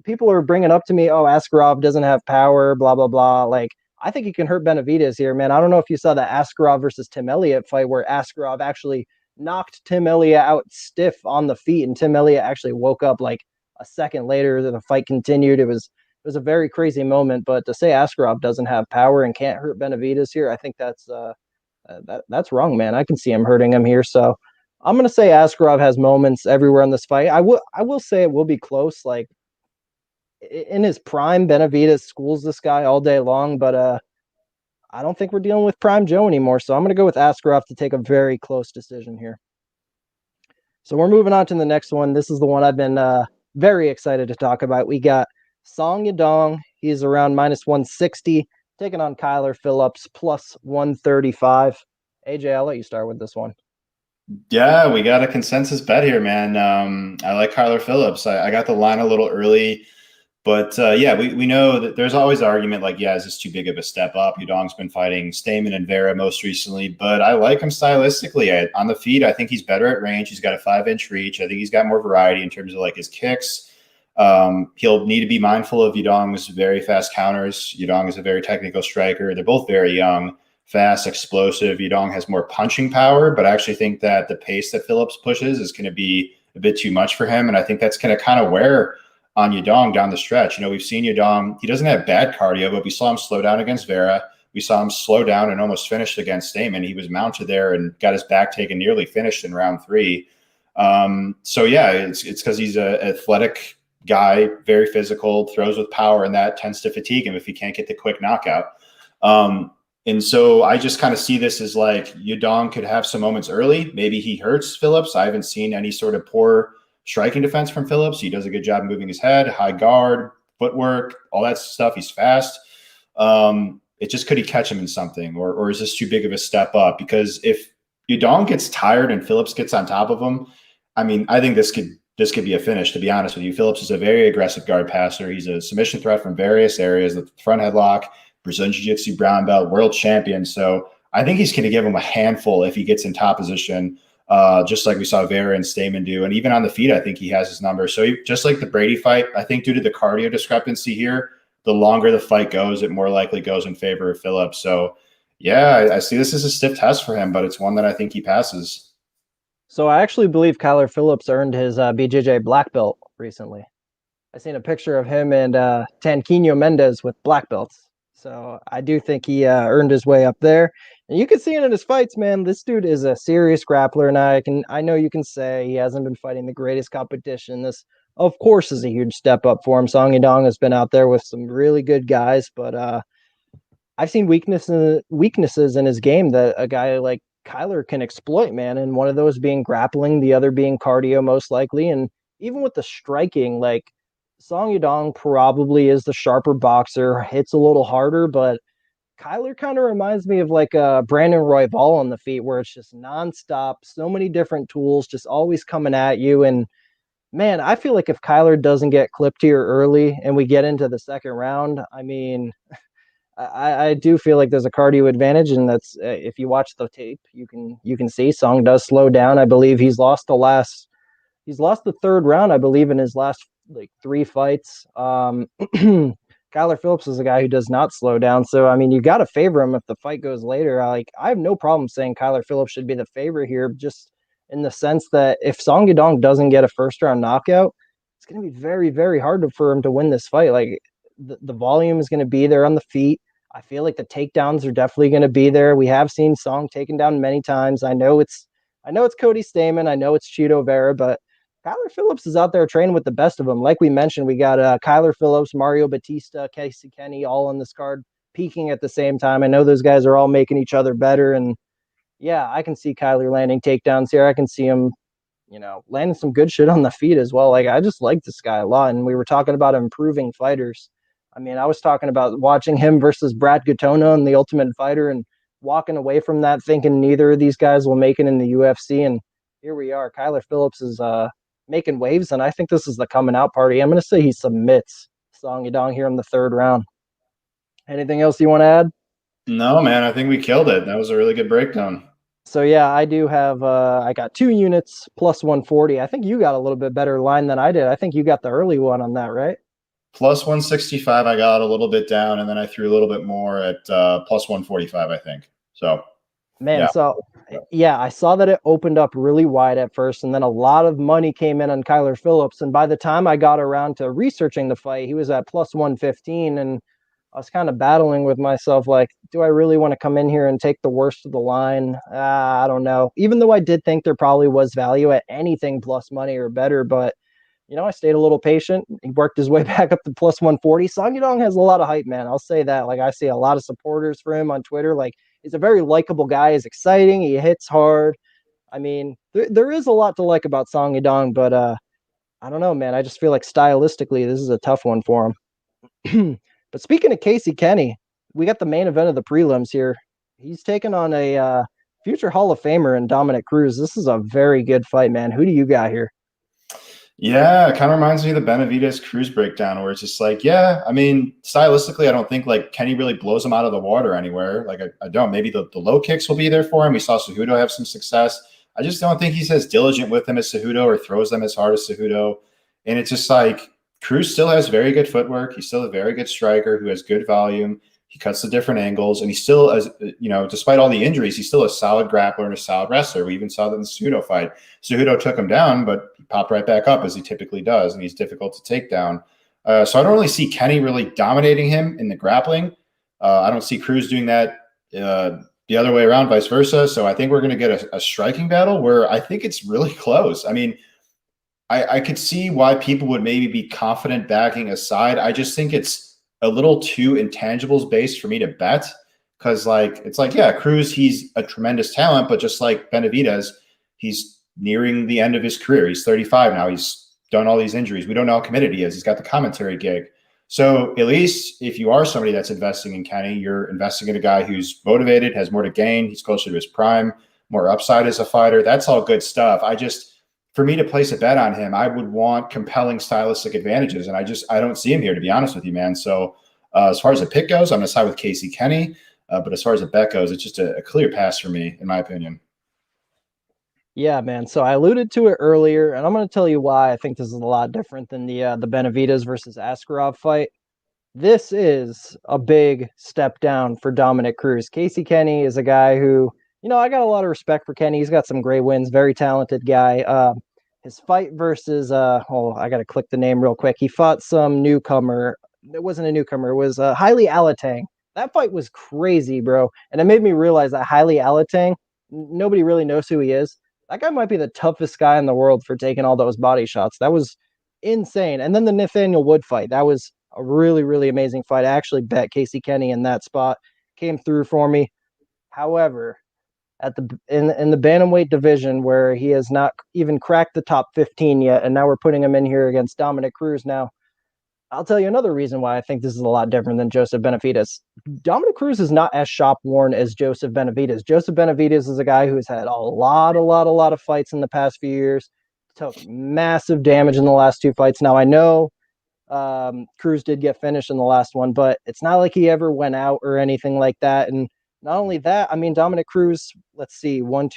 S1: people are bringing up to me, oh, Askarov doesn't have power, blah blah blah. Like I think he can hurt Benavidez here, man. I don't know if you saw the Askarov versus Tim Elliott fight where Askarov actually knocked Tim Elliott out stiff on the feet, and Tim Elliott actually woke up like a second later. The fight continued. It was a very crazy moment. But to say Askarov doesn't have power and can't hurt Benavidez here, I think that's wrong, man. I can see him hurting him here. So I'm gonna say Askarov has moments everywhere in this fight. I will say it will be close. Like in his prime, Benavidez schools this guy all day long, but I don't think we're dealing with Prime Joe anymore, so I'm going to go with Askarov to take a very close decision here. So we're moving on to the next one. This is the one I've been very excited to talk about. We got Song Yadong. He's around -160, taking on Kyler Phillips, +135. AJ, I'll let you start with this one.
S2: Yeah, we got a consensus bet here, man. I like Kyler Phillips. I got the line a little early. But yeah, we know that there's always an argument like, yeah, is this too big of a step up? Yadong's been fighting Stamen and Vera most recently, but I like him stylistically. On the feet, I think he's better at range. He's got a 5-inch reach. I think he's got more variety in terms of like his kicks. He'll need to be mindful of Yadong's very fast counters. Yadong is a very technical striker. They're both very young, fast, explosive. Yadong has more punching power, but I actually think that the pace that Phillips pushes is going to be a bit too much for him, and I think that's going to kind of wear on Yadong down the stretch. We've seen Yadong, he doesn't have bad cardio, but we saw him slow down against Vera. We saw him slow down and almost finished against Stamen. He was mounted there and got his back taken, nearly finished in round 3. So yeah, it's because he's an athletic guy, very physical, throws with power, and that tends to fatigue him if he can't get the quick knockout. And so I just kind of see this as like Yadong could have some moments early. Maybe he hurts Phillips. I haven't seen any sort of poor striking defense from Phillips. He does a good job moving his head, high guard, footwork, all that stuff. He's fast. Could he catch him in something, or is this too big of a step up? Because if Yadong gets tired and Phillips gets on top of him, I mean, I think this could be a finish, to be honest with you. Phillips is a very aggressive guard passer. He's a submission threat from various areas, the front headlock, Brazilian Jiu-Jitsu brown belt, world champion. So I think he's going to give him a handful if he gets in top position, just like we saw Vera and Stamen do. And even on the feet, I think he has his number. So just like the Brady fight, I think due to the cardio discrepancy here, the longer the fight goes, it more likely goes in favor of Phillips. So yeah, I see this as a stiff test for him, but it's one that I think he passes.
S1: So I actually believe Kyler Phillips earned his BJJ black belt recently. I seen a picture of him and Tanquinho Mendez with black belts. So I do think he earned his way up there. And you can see it in his fights, man. This dude is a serious grappler. And I know you can say he hasn't been fighting the greatest competition. This, of course, is a huge step up for him. Song Yadong has been out there with some really good guys, but I've seen weaknesses in his game that a guy like Kyler can exploit, man. And one of those being grappling, the other being cardio, most likely. And even with the striking, like Song Yadong probably is the sharper boxer, hits a little harder, but Kyler kind of reminds me of like Brandon Royval on the feet, where it's just nonstop, so many different tools, just always coming at you. And man, I feel like if Kyler doesn't get clipped here early and we get into the second round, I mean, I do feel like there's a cardio advantage, and that's if you watch the tape, you can see Song does slow down. I believe he's lost the third round, I believe, in his last like 3 fights. Kyler Phillips is a guy who does not slow down, so I mean, you got to favor him if the fight goes later. I have no problem saying Kyler Phillips should be the favorite here, just in the sense that if Song Yadong doesn't get a first round knockout, it's going to be very, very hard for him to win this fight. Like the volume is going to be there on the feet. I feel like the takedowns are definitely going to be there. We have seen Song taken down many times. I know it's Cody Stamen. I know it's Chito Vera, but Kyler Phillips is out there training with the best of them. Like we mentioned, we got Kyler Phillips, Mario Batista, Casey Kenney, all on this card peaking at the same time. I know those guys are all making each other better. And yeah, I can see Kyler landing takedowns here. I can see him, landing some good shit on the feet as well. Like, I just like this guy a lot. And we were talking about improving fighters. I mean, I was talking about watching him versus Brad Katona in The Ultimate Fighter and walking away from that thinking neither of these guys will make it in the UFC. And here we are. Kyler Phillips is making waves, and I think this is the coming out party. I'm going to say he submits Song Yadong here in the third round. Anything else you want to add?
S2: No, man, I think we killed it. That was a really good breakdown.
S1: So yeah, I do have I got 2 units plus 140. I think you got a little bit better line than I did. I think you got the early one on that, right?
S2: Plus 165, I got a little bit down, and then I threw a little bit more at plus 145, I think. So,
S1: man, yeah. So yeah, I saw that it opened up really wide at first, and then a lot of money came in on Kyler Phillips. And by the time I got around to researching the fight, he was at plus 115, and I was kind of battling with myself, like, do I really want to come in here and take the worst of the line? I don't know. Even though I did think there probably was value at anything plus money or better, but I stayed a little patient. He worked his way back up to plus 140. Song Yadong has a lot of hype, man. I'll say that. Like, I see a lot of supporters for him on Twitter. Like, he's a very likable guy. He's exciting. He hits hard. I mean, there is a lot to like about Song Yadong, but I don't know, man. I just feel like stylistically, this is a tough one for him. But speaking of Casey Kenney, we got the main event of the prelims here. He's taking on a future Hall of Famer in Dominic Cruz. This is a very good fight, man. Who do you got here?
S2: Yeah, it kind of reminds me of the Benavidez Cruz breakdown, where it's just like, yeah, I mean, stylistically, I don't think like Kenney really blows him out of the water anywhere. Like, I don't. Maybe the low kicks will be there for him. We saw Cejudo have some success. I just don't think he's as diligent with them as Cejudo or throws them as hard as Cejudo. And it's just like Cruz still has very good footwork. He's still a very good striker who has good volume. He cuts the different angles, and he still, as despite all the injuries, he's still a solid grappler and a solid wrestler. We even saw that in the Cejudo fight. Cejudo took him down, but he popped right back up as he typically does, and he's difficult to take down. So I don't really see Kenney really dominating him in the grappling. I don't see Cruz doing that the other way around, vice versa. So I think we're going to get a striking battle where I think it's really close. I mean, I could see why people would maybe be confident backing a side. I just think it's a little too intangibles based for me to bet, because yeah, Cruz, he's a tremendous talent, but just like Benavidez, he's nearing the end of his career. He's 35 now. He's done all these injuries. We don't know how committed he is. He's got the commentary gig. So at least if you are somebody that's investing in Kenney, you're investing in a guy who's motivated, has more to gain. He's closer to his prime, more upside as a fighter. That's all good stuff. For me to place a bet on him, I would want compelling stylistic advantages. And I don't see him here, to be honest with you, man. So As far as the pick goes, I'm going to side with Casey Kenney. But as far as the bet goes, it's just a clear pass for me, in my opinion.
S1: Yeah, man. So I alluded to it earlier, and I'm going to tell you why I think this is a lot different than the Benavidez versus Askarov fight. This is a big step down for Dominic Cruz. Casey Kenney is a guy who, I got a lot of respect for Kenney. He's got some great wins, very talented guy. His fight versus, I got to click the name real quick. He fought some newcomer. It wasn't a newcomer. It was Haile Alatang. That fight was crazy, bro. And it made me realize that Haile Alatang, nobody really knows who he is. That guy might be the toughest guy in the world for taking all those body shots. That was insane. And then the Nathaniel Wood fight, that was a really, really amazing fight. I actually bet Casey Kenney in that spot. Came through for me. However, in the bantamweight division, where he has not even cracked the top 15 yet, and now we're putting him in here against Dominic Cruz. Now, I'll tell you another reason why I think this is a lot different than Joseph Benavidez. Dominic Cruz is not as shop-worn as Joseph Benavidez. Joseph Benavidez is a guy who's had a lot of fights in the past few years, took massive damage in the last two fights. Now, I know Cruz did get finished in the last one, but it's not like he ever went out or anything like that. And not only that, I mean, Dominic Cruz, let's see, 4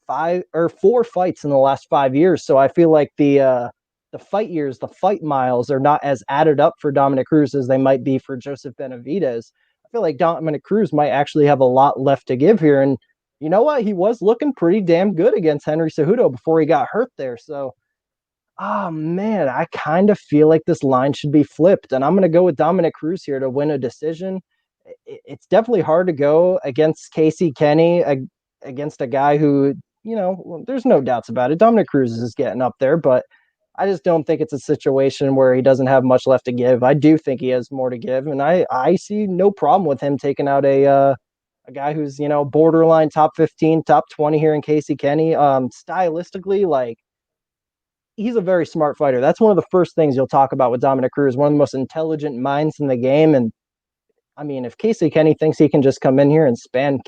S1: fights in the last 5 years. So I feel like the fight years, the fight miles are not as added up for Dominic Cruz as they might be for Joseph Benavidez. I feel like Dominic Cruz might actually have a lot left to give here. And you know what? He was looking pretty damn good against Henry Cejudo before he got hurt there. So, oh man, I kind of feel like this line should be flipped. And I'm going to go with Dominic Cruz here to win a decision. It's definitely hard to go against Casey Kenney, against a guy who, there's no doubts about it. Dominic Cruz is getting up there, but I just don't think it's a situation where he doesn't have much left to give. I do think he has more to give, and I see no problem with him taking out a guy who's, borderline top 15, top 20 here in Casey Kenney. Stylistically, like, he's a very smart fighter. That's one of the first things you'll talk about with Dominic Cruz, one of the most intelligent minds in the game. And I mean, if Casey Kenney thinks he can just come in here and span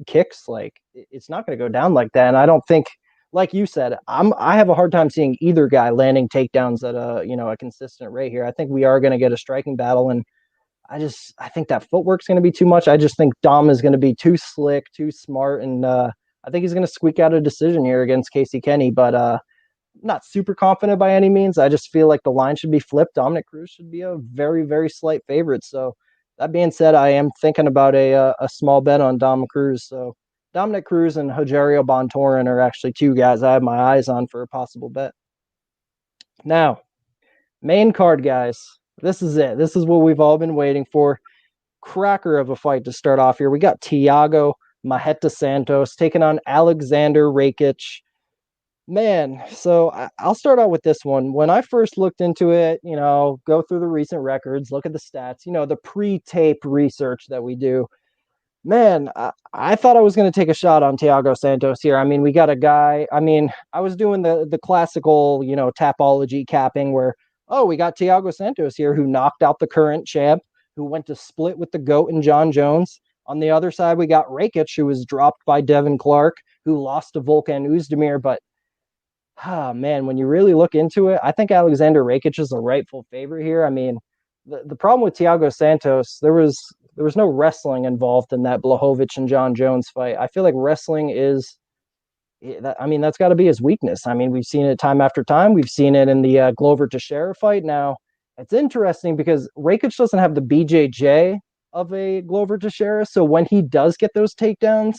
S1: kicks, like, it's not going to go down like that. And I don't think, like you said, I have a hard time seeing either guy landing takedowns at a consistent rate here. I think we are going to get a striking battle, and I think that footwork's going to be too much. I just think Dom is going to be too slick, too smart, and I think he's going to squeak out a decision here against Casey Kenney. But not super confident by any means. I just feel like the line should be flipped. Dominic Cruz should be a very, very slight favorite. So that being said, I am thinking about a small bet on Dom Cruz. So Dominic Cruz and Rogerio Bontorin are actually two guys I have my eyes on for a possible bet. Now, main card, guys. This is it. This is what we've all been waiting for. Cracker of a fight to start off here. We got Thiago Marreta Santos taking on Alexander Rakic. Man, so I'll start out with this one. When I first looked into it, go through the recent records, look at the stats, the pre-tape research that we do. Man, I thought I was going to take a shot on Thiago Santos here. I mean, we got a guy. I mean, I was doing the classical, tapology capping where, we got Thiago Santos here who knocked out the current champ, who went to split with the GOAT and John Jones. On the other side, we got Rakic, who was dropped by Devin Clark, who lost to Volkan Oezdemir. But, man, when you really look into it, I think Alexander Rakic is the rightful favorite here. I mean, the problem with Thiago Santos, there was no wrestling involved in that Blachowicz and John Jones fight. I feel like wrestling that's got to be his weakness. I mean, we've seen it time after time. We've seen it in the Glover Teixeira fight. Now, it's interesting because Rakic doesn't have the BJJ of a Glover Teixeira. So when he does get those takedowns,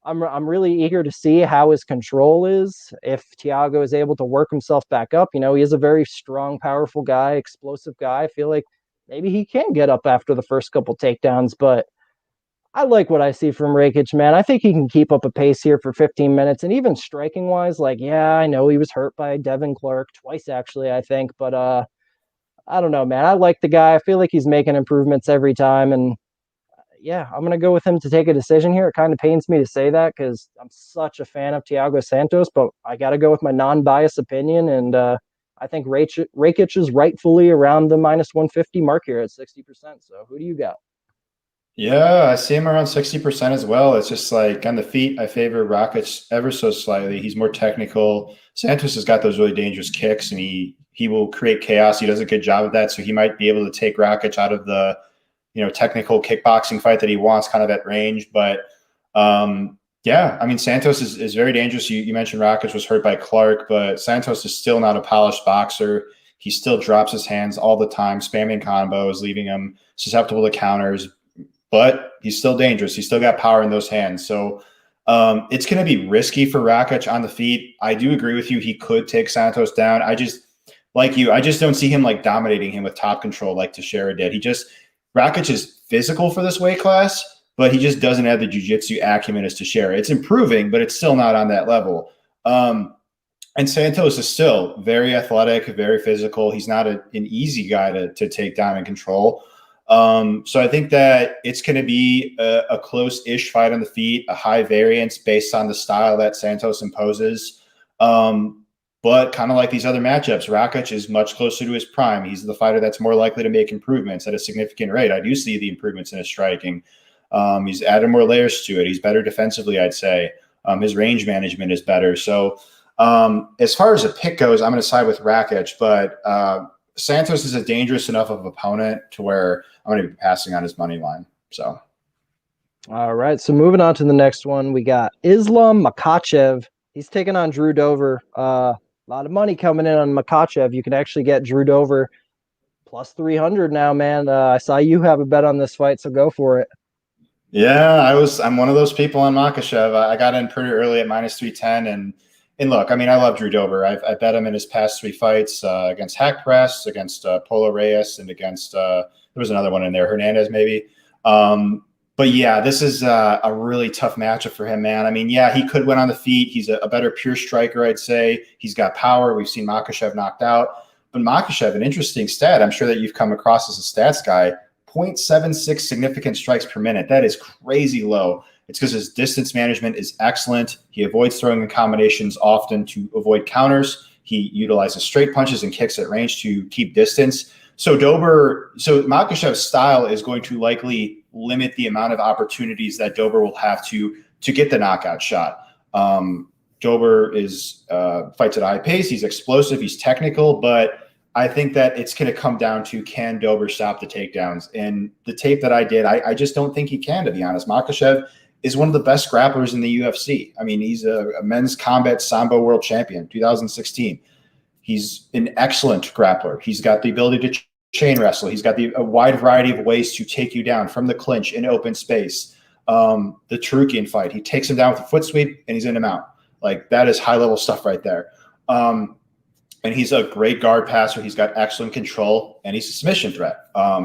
S1: I'm really eager to see how his control is. If Thiago is able to work himself back up, he is a very strong, powerful guy, explosive guy. I feel like maybe he can get up after the first couple takedowns, but I like what I see from Rakic, man. I think he can keep up a pace here for 15 minutes. And even striking wise, I know he was hurt by Devin Clark twice, actually, I think. But I don't know, man. I like the guy. I feel like he's making improvements every time. And yeah, I'm going to go with him to take a decision here. It kind of pains me to say that because I'm such a fan of Thiago Santos, but I got to go with my non-biased opinion. And I think Rakic is rightfully around the minus 150 mark here at 60%. So who do you got?
S2: Yeah, I see him around 60% as well. It's just like on the feet, I favor Rakic ever so slightly. He's more technical. Santos has got those really dangerous kicks, and he will create chaos. He does a good job of that, so he might be able to take Rakic out of the technical kickboxing fight that he wants, kind of at range. But yeah, I mean, Santos is very dangerous. You mentioned Rakic was hurt by Clark, but Santos is still not a polished boxer. He still drops his hands all the time, spamming combos, leaving him susceptible to counters, but he's still dangerous. He's still got power in those hands. So it's going to be risky for Rakic on the feet. I do agree with you. He could take Santos down. I just, like you, I just don't see him like dominating him with top control like Teixeira did. Rakic is physical for this weight class, but he just doesn't have the jiu-jitsu acumen as Teixeira. It's improving, but it's still not on that level. And Santos is still very athletic, very physical. He's not an easy guy to take down and control. So I think that it's going to be a close-ish fight on the feet, a high variance based on the style that Santos imposes. But kind of like these other matchups, Rakic is much closer to his prime. He's the fighter that's more likely to make improvements at a significant rate. I do see the improvements in his striking. He's added more layers to it. He's better defensively, I'd say. His range management is better. So as far as a pick goes, I'm going to side with Rakic, but Santos is a dangerous enough of opponent to where I'm going to be passing on his money line. So,
S1: all right. So moving on to the next one, we got Islam Makhachev. He's taking on Drew Dober. A lot of money coming in on Makhachev. You can actually get Drew Dober plus 300 now, man. I saw you have a bet on this fight, so go for it.
S2: Yeah, I'm one of those people on Makhachev. I got in pretty early at minus 310, and look, I mean, I love Drew Dober. I bet him in his past 3 fights against Hack Press, against Polo Reyes, and against there was another one in there, Hernandez maybe. But yeah, this is a really tough matchup for him, man. I mean, yeah, he could win on the feet. He's a better pure striker, I'd say. He's got power. We've seen Makhachev knocked out. But Makhachev, an interesting stat, I'm sure that you've come across as a stats guy, 0.76 significant strikes per minute. That is crazy low. It's because his distance management is excellent. He avoids throwing in combinations often to avoid counters. He utilizes straight punches and kicks at range to keep distance. So Makhachev's style is going to likely limit the amount of opportunities that Dober will have to get the knockout shot. Dober fights at a high pace. He's explosive. He's technical, but I think that it's going to come down to, can Dober stop the takedowns? And the tape that I did, I just don't think he can, to be honest. Makhachev is one of the best grapplers in the UFC. I mean, he's a men's combat Sambo world champion, 2016. He's an excellent grappler. He's got the ability to chain wrestle. He's got a wide variety of ways to take you down from the clinch in open space. The Tarukian fight, he takes him down with a foot sweep and he's in him out. Like, that is high level stuff right there. And he's a great guard passer. He's got excellent control, and he's a submission threat.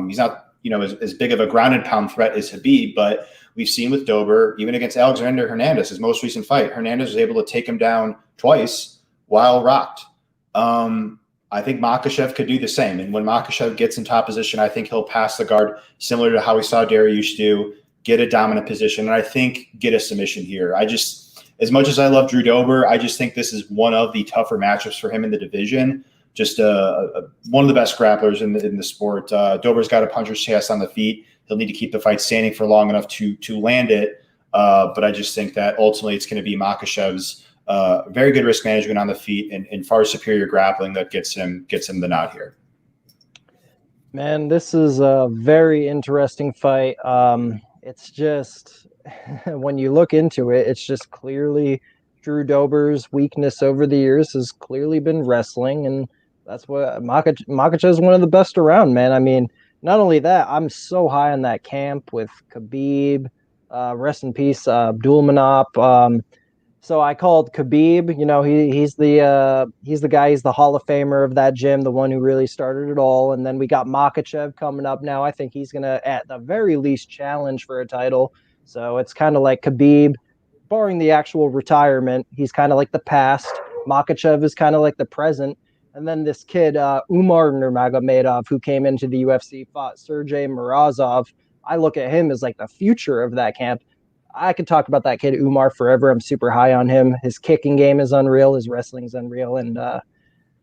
S2: He's not, as big of a ground and pound threat as Khabib, but we've seen with Dober, even against Alexander Hernandez, his most recent fight, Hernandez was able to take him down twice while rocked. I think Makhachev could do the same. And when Makhachev gets in top position, I think he'll pass the guard similar to how we saw Dariush do, get a dominant position, and I think get a submission here. As much as I love Drew Dober, I just think this is one of the tougher matchups for him in the division. Just one of the best grapplers in the sport. Dober's got a puncher's chest on the feet. He'll need to keep the fight standing for long enough to land it. But I just think that ultimately it's going to be Makhachev's very good risk management on the feet and far superior grappling that gets him the nod here.
S1: Man, this is a very interesting fight. It's just, when you look into it, it's just clearly Drew Dober's weakness over the years has clearly been wrestling, and that's what Makhachev is one of the best around, man. I mean, not only that, I'm so high on that camp with Khabib, rest in peace, Abdulmanap. So I called Khabib, he's the guy, he's the Hall of Famer of that gym, the one who really started it all. And then we got Makhachev coming up now. I think he's going to, at the very least, challenge for a title. So it's kind of like Khabib, barring the actual retirement, he's kind of like the past. Makhachev is kind of like the present. And then this kid, Umar Nurmagomedov, who came into the UFC, fought Sergey Morozov. I look at him as like the future of that camp. I could talk about that kid Umar forever. I'm super high on him. His kicking game is unreal. His wrestling is unreal. And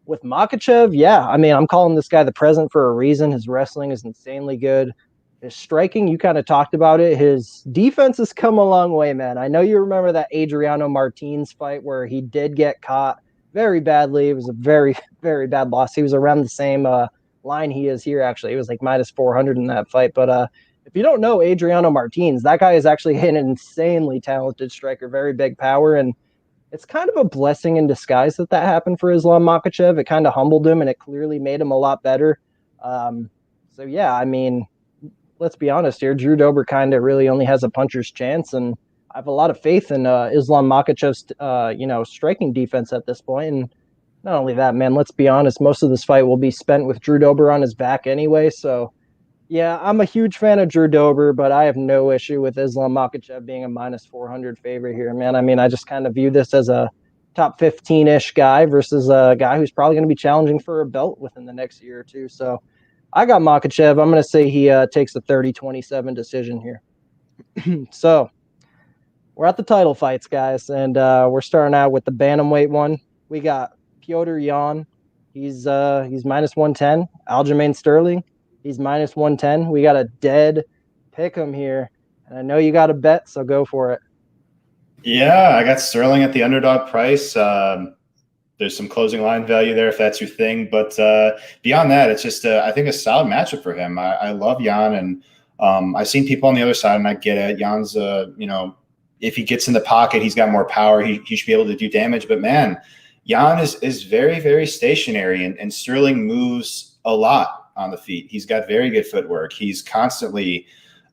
S1: with Makhachev, yeah, I mean, I'm calling this guy the present for a reason. His wrestling is insanely good. His striking, you kind of talked about it. His defense has come a long way, man. I know you remember that Adriano Martins fight where he did get caught very badly. It was a very, very bad loss. He was around the same line he is here, actually. He was like minus 400 in that fight. But if you don't know Adriano Martins, that guy is actually an insanely talented striker, very big power. And it's kind of a blessing in disguise that happened for Islam Makhachev. It kind of humbled him, and it clearly made him a lot better. So, yeah, I mean, let's be honest here. Drew Dober kind of really only has a puncher's chance, and I have a lot of faith in Islam Makhachev's, striking defense at this point. And not only that, man, let's be honest. Most of this fight will be spent with Drew Dober on his back anyway. So, yeah, I'm a huge fan of Drew Dober, but I have no issue with Islam Makhachev being a minus 400 favorite here, man. I mean, I just kind of view this as a top 15-ish guy versus a guy who's probably going to be challenging for a belt within the next year or two. So I got Makhachev. I'm going to say he takes a 30-27 decision here. So we're at the title fights, guys, and we're starting out with the bantamweight one. We got Petr Yan. He's minus 110. Aljamain Sterling. He's minus 110. We got a dead pick'em here, and I know you got a bet, so go for it.
S2: Yeah, I got Sterling at the underdog price. There's some closing line value there if that's your thing, but beyond that, it's just I think a solid matchup for him. I love Yan, and I've seen people on the other side, and I get it. Jan's, if he gets in the pocket, he's got more power. He should be able to do damage, but man, Yan is very, very stationary, and Sterling moves a lot on the feet. He's got very good footwork. He's constantly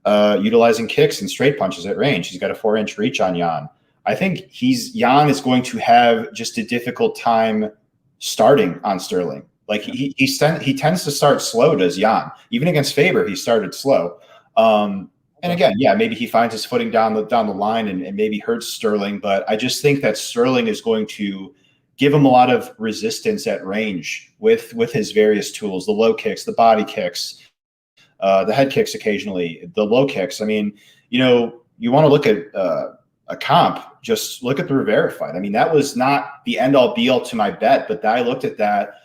S2: utilizing kicks and straight punches at range. He's got a 4-inch reach on Yan. I think Yan is going to have just a difficult time starting on Sterling. Like he tends to start slow, does Yan. Even against Faber, he started slow. And again, yeah, maybe he finds his footing down the line and maybe hurts Sterling. But I just think that Sterling is going to give him a lot of resistance at range with his various tools, the low kicks, the body kicks, the head kicks occasionally, the low kicks. I mean, you want to look at a comp, just look at the Rivera fight. I mean, that was not the end-all be-all to my bet, but I looked at that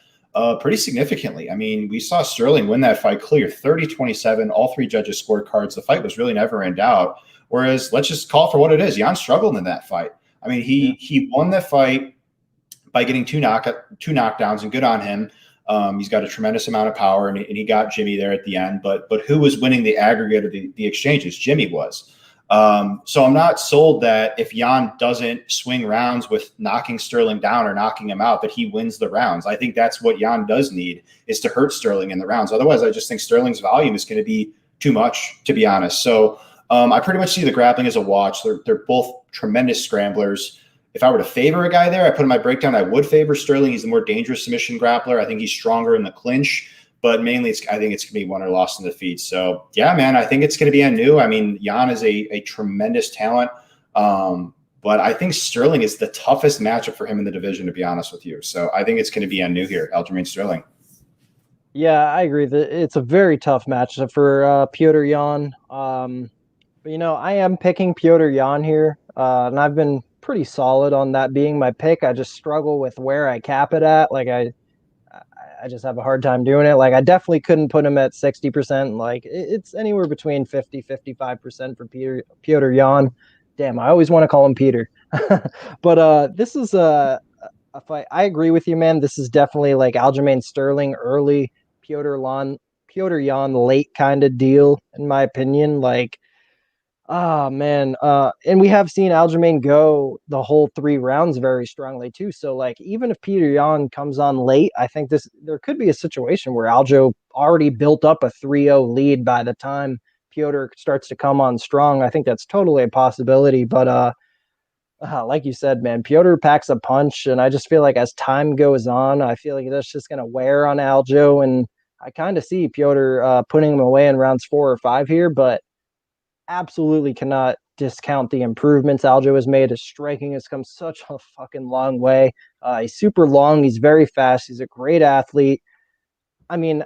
S2: pretty significantly. I mean, we saw Sterling win that fight clear, 30-27, all three judges scorecards. The fight was really never in doubt, whereas let's just call it for what it is. Yan struggled in that fight. I mean, he won that fight by getting two knockdowns, and good on him. He's got a tremendous amount of power, and he got Jimmy there at the end. But who was winning the aggregate of the exchanges? Jimmy was. So I'm not sold that if Yan doesn't swing rounds with knocking Sterling down or knocking him out, that he wins the rounds. I think that's what Yan does need, is to hurt Sterling in the rounds. Otherwise, I just think Sterling's volume is going to be too much, to be honest. So I pretty much see the grappling as a watch. They're both tremendous scramblers. If I were to favor a guy there, I put in my breakdown, I would favor Sterling. He's the more dangerous submission grappler. I think he's stronger in the clinch, but mainly I think it's going to be won or lost in the feet. So, yeah, man, I think it's going to be Anu. I mean, Yan is a tremendous talent, but I think Sterling is the toughest matchup for him in the division, to be honest with you. So I think it's going to be Anu here, Aljamain Sterling.
S1: Yeah, I agree that it's a very tough matchup for Petr Yan. But, I am picking Petr Yan here, and I've been pretty solid on that being my pick. I just struggle with where I cap it at. Like I just have a hard time doing it. Like I definitely couldn't put him at 60%. Like it's anywhere between 50-55% for Petr Yan. Damn, I always want to call him Peter. But this is a fight. I agree with you, man. This is definitely like Aljamain Sterling early, Petr Yan late kind of deal, in my opinion. Like, oh, man. And we have seen Aljamain go the whole 3 rounds very strongly, too. So, like, even if Petr Yan comes on late, I think there could be a situation where Aljo already built up a 3-0 lead by the time Petr starts to come on strong. I think that's totally a possibility. But, like you said, man, Petr packs a punch. And I just feel like as time goes on, I feel like that's just going to wear on Aljo. And I kind of see Petr putting him away in rounds 4 or 5 here. But absolutely cannot discount the improvements Aljo has made. His striking has come such a fucking long way. He's super long. He's very fast. He's a great athlete. I mean,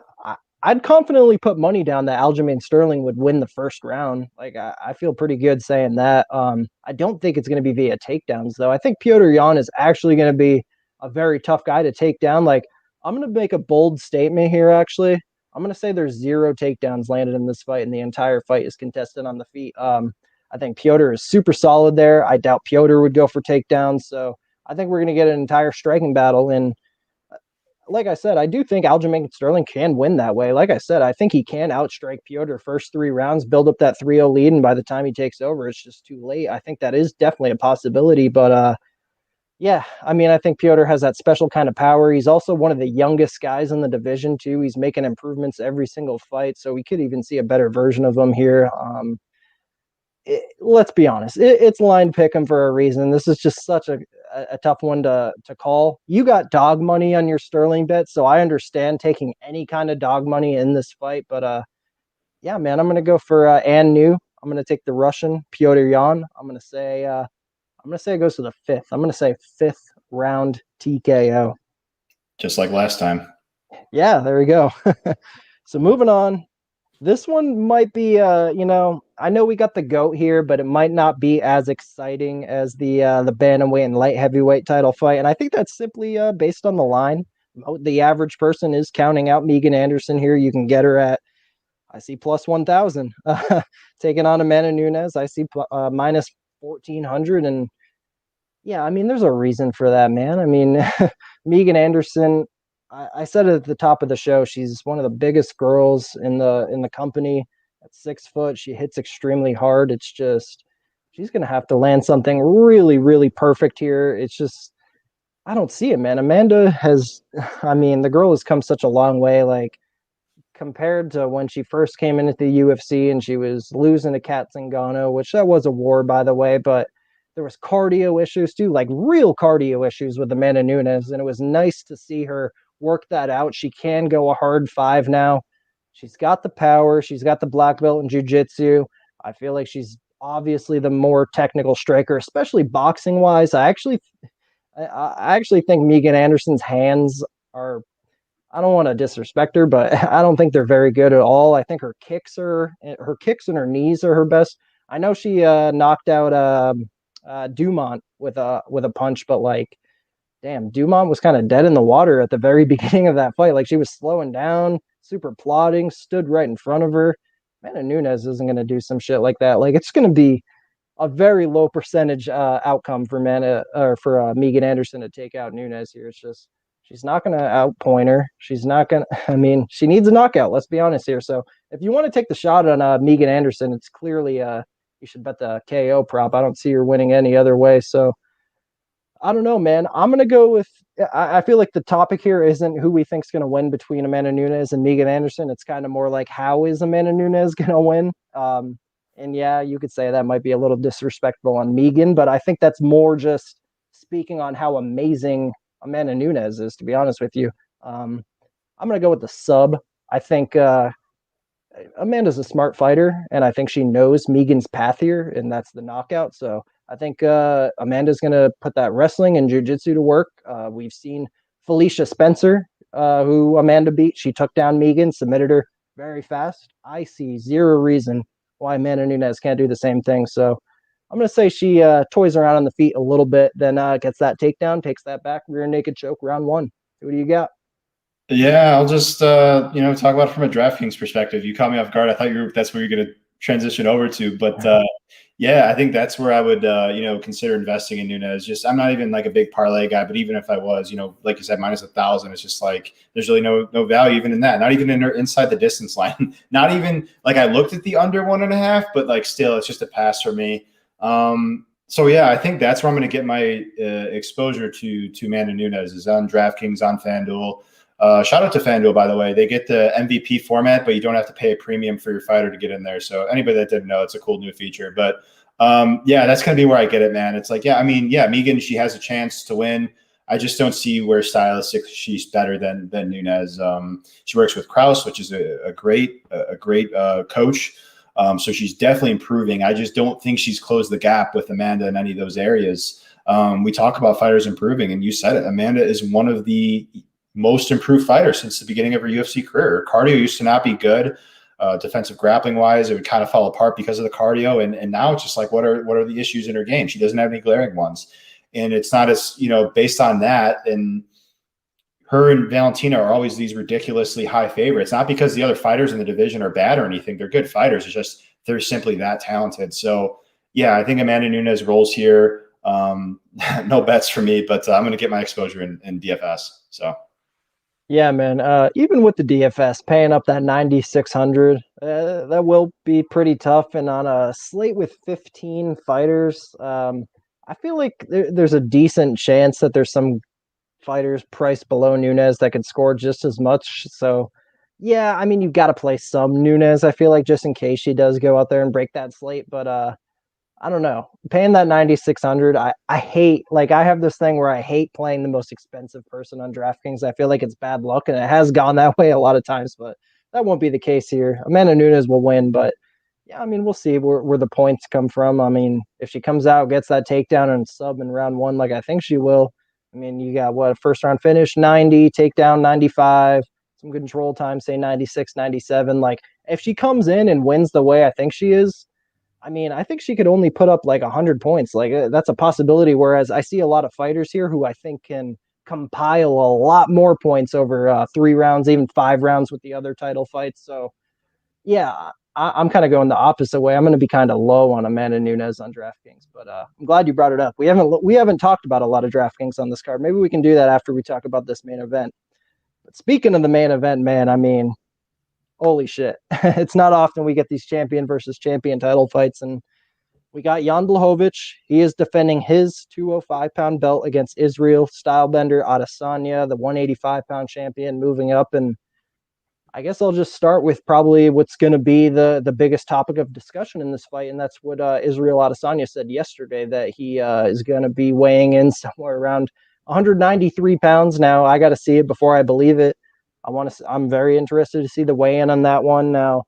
S1: I'd confidently put money down that Aljamain Sterling would win the first round. Like, I feel pretty good saying that. I don't think it's going to be via takedowns, though. I think Petr Yan is actually going to be a very tough guy to take down. Like, I'm going to make a bold statement here, actually. I'm going to say there's 0 takedowns landed in this fight, and the entire fight is contested on the feet. I think Petr is super solid there. I doubt Petr would go for takedowns. So I think we're going to get an entire striking battle. And like I said, I do think Aljamain Sterling can win that way. Like I said, I think he can outstrike Petr first 3 rounds, build up that 3-0 lead, and by the time he takes over, it's just too late. I think that is definitely a possibility. But yeah, I mean, I think Petr has that special kind of power. He's also one of the youngest guys in the division, too. He's making improvements every single fight, so we could even see a better version of him here. Let's be honest, it's line pick him for a reason. This is just such a tough one to call. You got dog money on your Sterling bet, so I understand taking any kind of dog money in this fight. But yeah, man, I'm gonna go for An New. I'm gonna take the Russian Petr Yan. I'm gonna say it goes to the 5th. I'm gonna say 5th round TKO.
S2: Just like last time.
S1: Yeah, there we go. So moving on. This one might be, I know we got the GOAT here, but it might not be as exciting as the bantamweight and light heavyweight title fight. And I think that's simply based on the line. The average person is counting out Megan Anderson here. You can get her at, I see, plus 1,000. Taking on Amanda Nunes, I see minus 1,400. And yeah, I mean, there's a reason for that, man. I mean, Megan Anderson, I said it at the top of the show, she's one of the biggest girls in the company. At 6 foot, she hits extremely hard. It's just, she's gonna have to land something really, really perfect here. It's just, I don't see it, man. Amanda has, I mean, the girl has come such a long way. Like, compared to when she first came into the UFC and she was losing to Kat Zingano, which that was a war, by the way, but there was cardio issues too, like real cardio issues with Amanda Nunes, and it was nice to see her work that out. She can go a hard 5 now. She's got the power. She's got the black belt in jiu-jitsu. I feel like she's obviously the more technical striker, especially boxing wise. I actually think Megan Anderson's hands are, I don't want to disrespect her, but I don't think they're very good at all. I think her kicks and her knees are her best. I know she knocked out Dumont with a punch, but like, damn, Dumont was kind of dead in the water at the very beginning of that fight. Like, she was slowing down, super plodding, stood right in front of her. Amanda Nunes isn't going to do some shit like that. Like, it's going to be a very low percentage outcome for Megan Anderson to take out Nunes here. It's just, she's not going to outpoint her. She's not going to, I mean, she needs a knockout. Let's be honest here. So if you want to take the shot on Megan Anderson, it's clearly, you should bet the KO prop. I don't see her winning any other way. So I don't know, man. I'm going to go with, I feel like the topic here isn't who we think is going to win between Amanda Nunes and Megan Anderson. It's kind of more like, how is Amanda Nunes going to win? And yeah, you could say that might be a little disrespectful on Megan, but I think that's more just speaking on how amazing Amanda Nunes is, to be honest with you. I'm going to go with the sub. I think Amanda's a smart fighter, and I think she knows Megan's path here, and that's the knockout. So I think Amanda's going to put that wrestling and jiu-jitsu to work. We've seen Felicia Spencer, who Amanda beat. She took down Megan, submitted her very fast. I see 0 reason why Amanda Nunes can't do the same thing. So I'm going to say she toys around on the feet a little bit, then gets that takedown, takes that back, rear naked choke, round 1. What do you got?
S2: Yeah, I'll just talk about it from a DraftKings perspective. You caught me off guard. I thought that's where you're going to transition over to, but yeah, I think that's where I would consider investing in Nunes. Just, I'm not even like a big parlay guy, but even if I was, like you said, minus 1,000, it's just like there's really no value even in that. Not even inside the distance line. Not even like I looked at the under 1.5, but like still, it's just a pass for me. So yeah, I think that's where I'm going to get my exposure to Amanda Nunes is on DraftKings, on FanDuel. Shout out to FanDuel, by the way. They get the MVP format, but you don't have to pay a premium for your fighter to get in there. So anybody that didn't know, it's a cool new feature. But yeah, that's going to be where I get it, man. It's like, yeah, I mean, yeah, Megan, she has a chance to win. I just don't see where stylistic she's better than Nunes. She works with Cruz, which is a great coach. So she's definitely improving. I just don't think she's closed the gap with Amanda in any of those areas. We talk about fighters improving, and you said it. Amanda is one of the most improved fighter since the beginning of her UFC career. Her cardio used to not be good, defensive grappling wise. It would kind of fall apart because of the cardio. And now it's just like, what are the issues in her game? She doesn't have any glaring ones. And it's not as, based on that and her and Valentina are always these ridiculously high favorites, not because the other fighters in the division are bad or anything. They're good fighters. It's just they're simply that talented. So, yeah, I think Amanda Nunes rolls here. No bets for me, but I'm going to get my exposure in DFS. So,
S1: yeah, man. Even with the DFS, paying up that 9,600, that will be pretty tough. And on a slate with 15 fighters, I feel like there's a decent chance that there's some fighters priced below Nunes that could score just as much. So, yeah, I mean, you've got to play some Nunes, I feel like, just in case she does go out there and break that slate. But I don't know. Paying that 9,600, I hate, like, I have this thing where I hate playing the most expensive person on DraftKings. I feel like it's bad luck, and it has gone that way a lot of times, but that won't be the case here. Amanda Nunes will win, but yeah, I mean, we'll see where the points come from. I mean, if she comes out, gets that takedown and sub in round one, like I think she will, I mean, you got what, a first round finish, 90, takedown 95, some control time, say 96, 97. Like, if she comes in and wins the way I think she is, I mean, I think she could only put up like 100 points. Like, that's a possibility. Whereas I see a lot of fighters here who I think can compile a lot more points over 3 rounds, even 5 rounds with the other title fights. So, yeah, I'm kind of going the opposite way. I'm going to be kind of low on Amanda Nunes on DraftKings, but I'm glad you brought it up. We haven't talked about a lot of DraftKings on this card. Maybe we can do that after we talk about this main event. But speaking of the main event, man, I mean, holy shit. It's not often we get these champion versus champion title fights, and we got Jan Blachowicz. He is defending his 205-pound belt against Israel Stylebender Adesanya, the 185-pound champion, moving up. And I guess I'll just start with probably what's going to be the biggest topic of discussion in this fight, and that's what Israel Adesanya said yesterday, that he is going to be weighing in somewhere around 193 pounds. Now, I got to see it before I believe it. I'm very interested to see the weigh-in on that one. Now,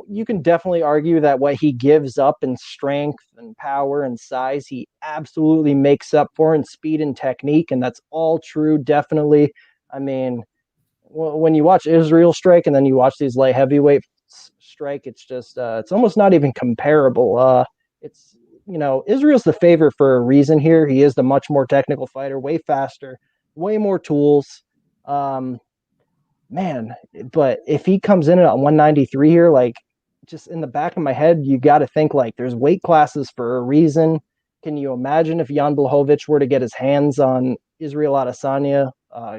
S1: you can definitely argue that what he gives up in strength and power and size, he absolutely makes up for in speed and technique, and that's all true, definitely. I mean, when you watch Israel strike and then you watch these light heavyweight strike, it's just it's almost not even comparable. It's, you know, Israel's the favorite for a reason here. He is the much more technical fighter, way faster, way more tools. Man, but if he comes in at 193 here, like, just in the back of my head, you got to think like there's weight classes for a reason. Can you imagine if Jan Blachowicz were to get his hands on Israel Adesanya,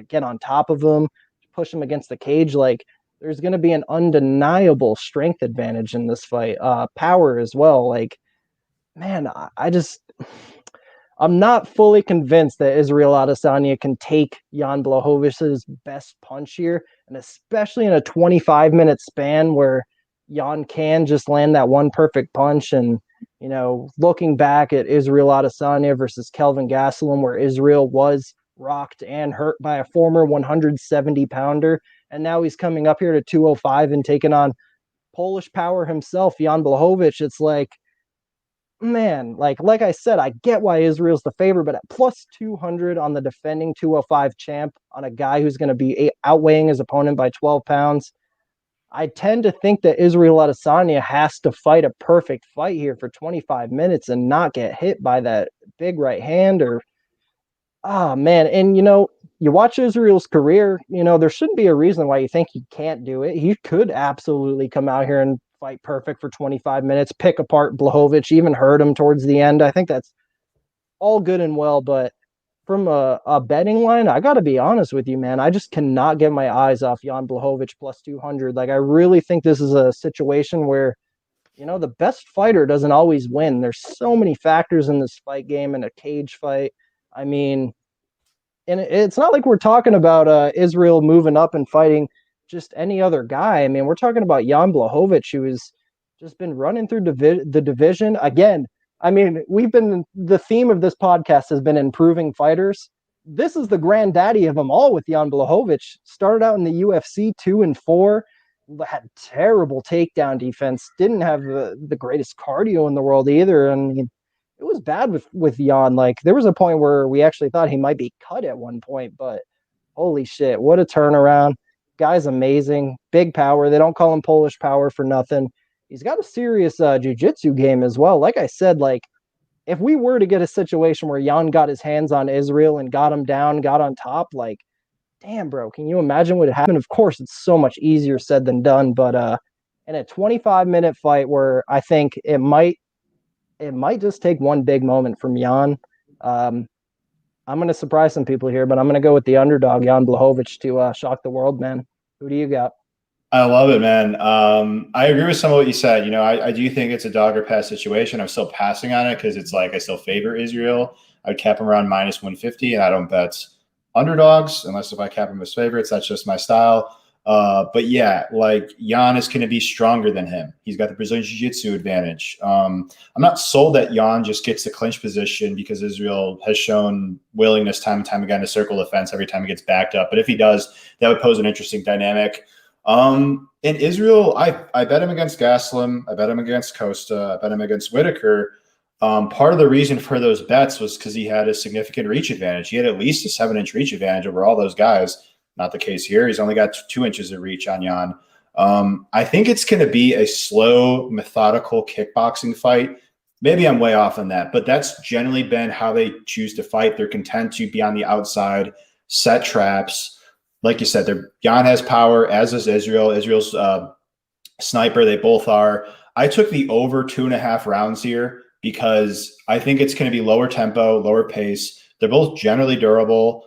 S1: get on top of him, push him against the cage? Like, there's going to be an undeniable strength advantage in this fight, power as well. Like, man, I'm not fully convinced that Israel Adesanya can take Jan Blachowicz's best punch here, and especially in a 25-minute span where Jan can just land that one perfect punch. And, you know, looking back at Israel Adesanya versus Kelvin Gastelum, where Israel was rocked and hurt by a former 170-pounder, and now he's coming up here to 205 and taking on Polish power himself, Jan Blachowicz. It's like, man, like I said, I get why Israel's the favorite, but at plus 200 on the defending 205 champ, on a guy who's going to be outweighing his opponent by 12 pounds, I tend to think that Israel Adesanya has to fight a perfect fight here for 25 minutes and not get hit by that big right hand. Or, man. And, you know, you watch Israel's career, you know, there shouldn't be a reason why you think he can't do it. He could absolutely come out here and fight perfect for 25 minutes, pick apart Blachowicz, even hurt him towards the end. I think that's all good and well, but from a betting line, I got to be honest with you, man. I just cannot get my eyes off Jan Blachowicz plus 200. Like, I really think this is a situation where, you know, the best fighter doesn't always win. There's so many factors in this fight game, in a cage fight. I mean, and it's not like we're talking about Israel moving up and fighting just any other guy. I mean, we're talking about Jan Blachowicz, who has just been running through the division. Again, I mean, the theme of this podcast has been improving fighters. This is the granddaddy of them all with Jan Blachowicz. Started out in the UFC 2-4, had terrible takedown defense, didn't have the greatest cardio in the world either. I mean, it was bad with Jan. Like, there was a point where we actually thought he might be cut at one point, but holy shit, what a turnaround. Guy's amazing. Big power. They don't call him Polish power for nothing. He's got a serious jiu-jitsu game as well. Like I said, like, if we were to get a situation where Jan got his hands on Israel and got him down, got on top, like, damn, bro, can you imagine what happened? Of course, it's so much easier said than done, but in a 25-minute fight where I think it might just take one big moment from Yan. Um, I'm going to surprise some people here, but I'm going to go with the underdog, Jan Blachowicz, to shock the world, man. Who do you got?
S2: I love it, man. I agree with some of what you said. I do think it's a dog or pass situation. I'm still passing on it because it's like I still favor Israel. I would cap him around -150, and I don't bet underdogs unless if I cap him as favorites. That's just my style. But yeah, like Jan is going to be stronger than him. He's got the Brazilian Jiu-Jitsu advantage. I'm not sold that Jan just gets the clinch position because Israel has shown willingness time and time again to circle the fence every time he gets backed up. But if he does, that would pose an interesting dynamic. In Israel, I bet him against Gaslam. I bet him against Costa. I bet him against Whitaker. Part of the reason for those bets was because he had a significant reach advantage. He had at least a 7-inch reach advantage over all those guys. Not the case here. He's only got 2 inches of reach on Yan. I think it's going to be a slow, methodical kickboxing fight. Maybe I'm way off on that, but that's generally been how they choose to fight. They're content to be on the outside, set traps. Like you said, Yan has power, as is Israel. Israel's sniper. They both are. I took the over 2.5 rounds here because I think it's going to be lower tempo, lower pace. They're both generally durable.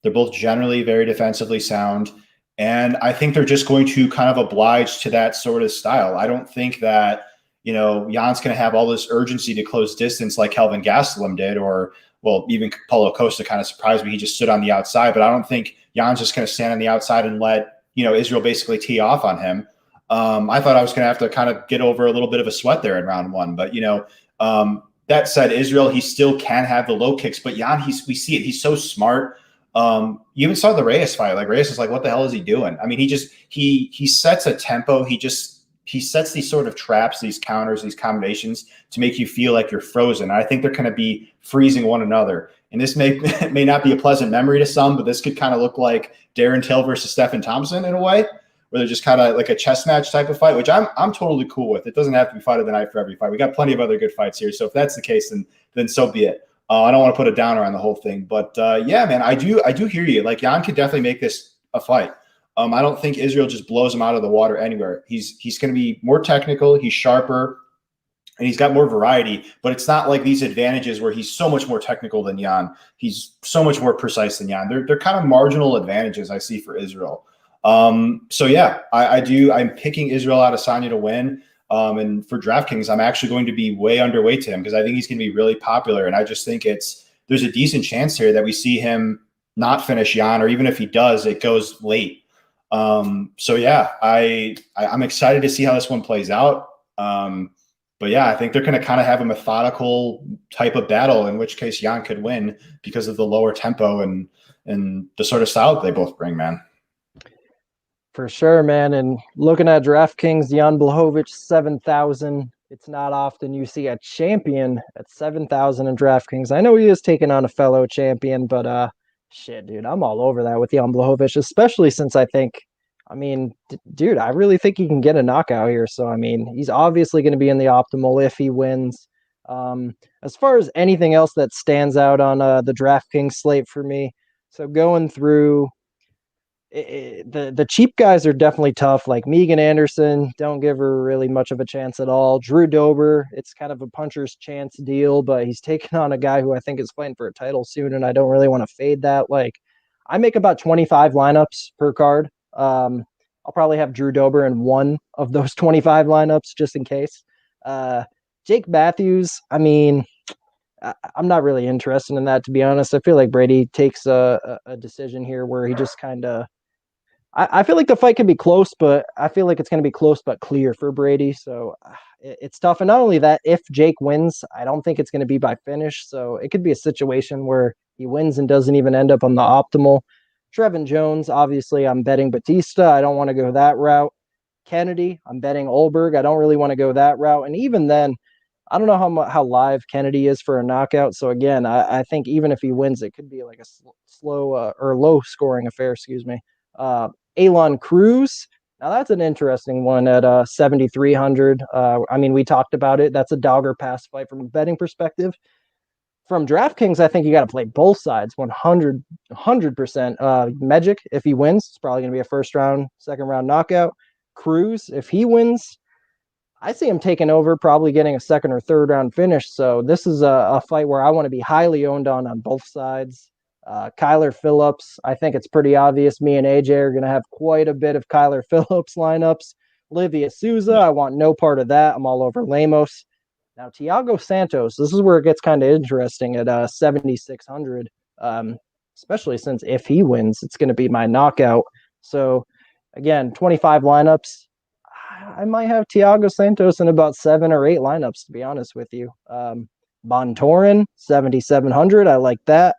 S2: They're both generally very defensively sound. And I think they're just going to kind of oblige to that sort of style. I don't think that, Jan's going to have all this urgency to close distance like Kelvin Gastelum did, or, well, even Paulo Costa kind of surprised me. He just stood on the outside, but I don't think Jan's just going to stand on the outside and let, Israel basically tee off on him. I thought I was going to have to kind of get over a little bit of a sweat there in round one, but, that said, Israel, he still can have the low kicks, but Yan, we see it. He's so smart. You even saw the Reyes fight. Like Reyes is like, what the hell is he doing? I mean, he sets a tempo. He sets these sort of traps, these counters, these combinations to make you feel like you're frozen. I think they're going to be freezing one another. And this may not be a pleasant memory to some, but this could kind of look like Darren Till versus Stephen Thompson in a way, where they're just kind of like a chess match type of fight, which I'm totally cool with. It doesn't have to be fight of the night for every fight. We got plenty of other good fights here. So if that's the case, then so be it. I don't want to put a downer on the whole thing, but yeah, man, I do hear you. Like Yan could definitely make this a fight. I don't think Israel just blows him out of the water anywhere. He's going to be more technical. He's sharper, and he's got more variety. But it's not like these advantages where he's so much more technical than Yan. He's so much more precise than Yan. They're kind of marginal advantages I see for Israel. So yeah, I'm picking Israel Adesanya to win. And for DraftKings, I'm actually going to be way underweight to him because I think he's going to be really popular. And I just think there's a decent chance here that we see him not finish Yan, or even if he does, it goes late. So yeah, I'm excited to see how this one plays out. But yeah, I think they're going to kind of have a methodical type of battle, in which case Yan could win because of the lower tempo and the sort of style that they both bring, man.
S1: For sure, man. And looking at DraftKings, Jan Blachowicz, 7,000. It's not often you see a champion at 7,000 in DraftKings. I know he is taking on a fellow champion, but shit, dude, I'm all over that with Jan Blachowicz, especially since dude, I really think he can get a knockout here. So, I mean, he's obviously going to be in the optimal if he wins. As far as anything else that stands out on the DraftKings slate for me, so going through the cheap guys are definitely tough. Like Megan Anderson, don't give her really much of a chance at all. Drew Dober, it's kind of a puncher's chance deal, but he's taking on a guy who I think is fighting for a title soon, and I don't really want to fade that. Like, I make about 25 lineups per card. I'll probably have Drew Dober in one of those 25 lineups just in case. Jake Matthews, I mean, I'm not really interested in that, to be honest. I feel like Brady takes a decision here where he just kind of I feel like the fight could be close, but I feel like it's going to be close but clear for Brady. So it's tough. And not only that, if Jake wins, I don't think it's going to be by finish. So it could be a situation where he wins and doesn't even end up on the optimal. Trevin Jones, obviously, I'm betting Batista. I don't want to go that route. Kennedy, I'm betting Goldberg. I don't really want to go that route. And even then, I don't know how live Kennedy is for a knockout. So again, I think even if he wins, it could be like a slow or low scoring affair. Excuse me. Elon Cruz. Now that's an interesting one at 7,300. I mean, we talked about it. That's a dog or pass fight from a betting perspective. from DraftKings, I think you got to play both sides 100%. Magic, if he wins, it's probably going to be a first round, second round knockout. Cruz, if he wins, I see him taking over, probably getting a second or third round finish. So this is a fight where I want to be highly owned on both sides. Kyler Phillips, I think it's pretty obvious. Me and AJ are going to have quite a bit of Kyler Phillips lineups. Livia Souza, I want no part of that. I'm all over Lemos. Now, Thiago Santos, this is where it gets kind of interesting at 7,600, especially since if he wins, it's going to be my knockout. So, again, 25 lineups. I might have Thiago Santos in about 7 or 8 lineups, to be honest with you. Bontorin, 7,700. I like that.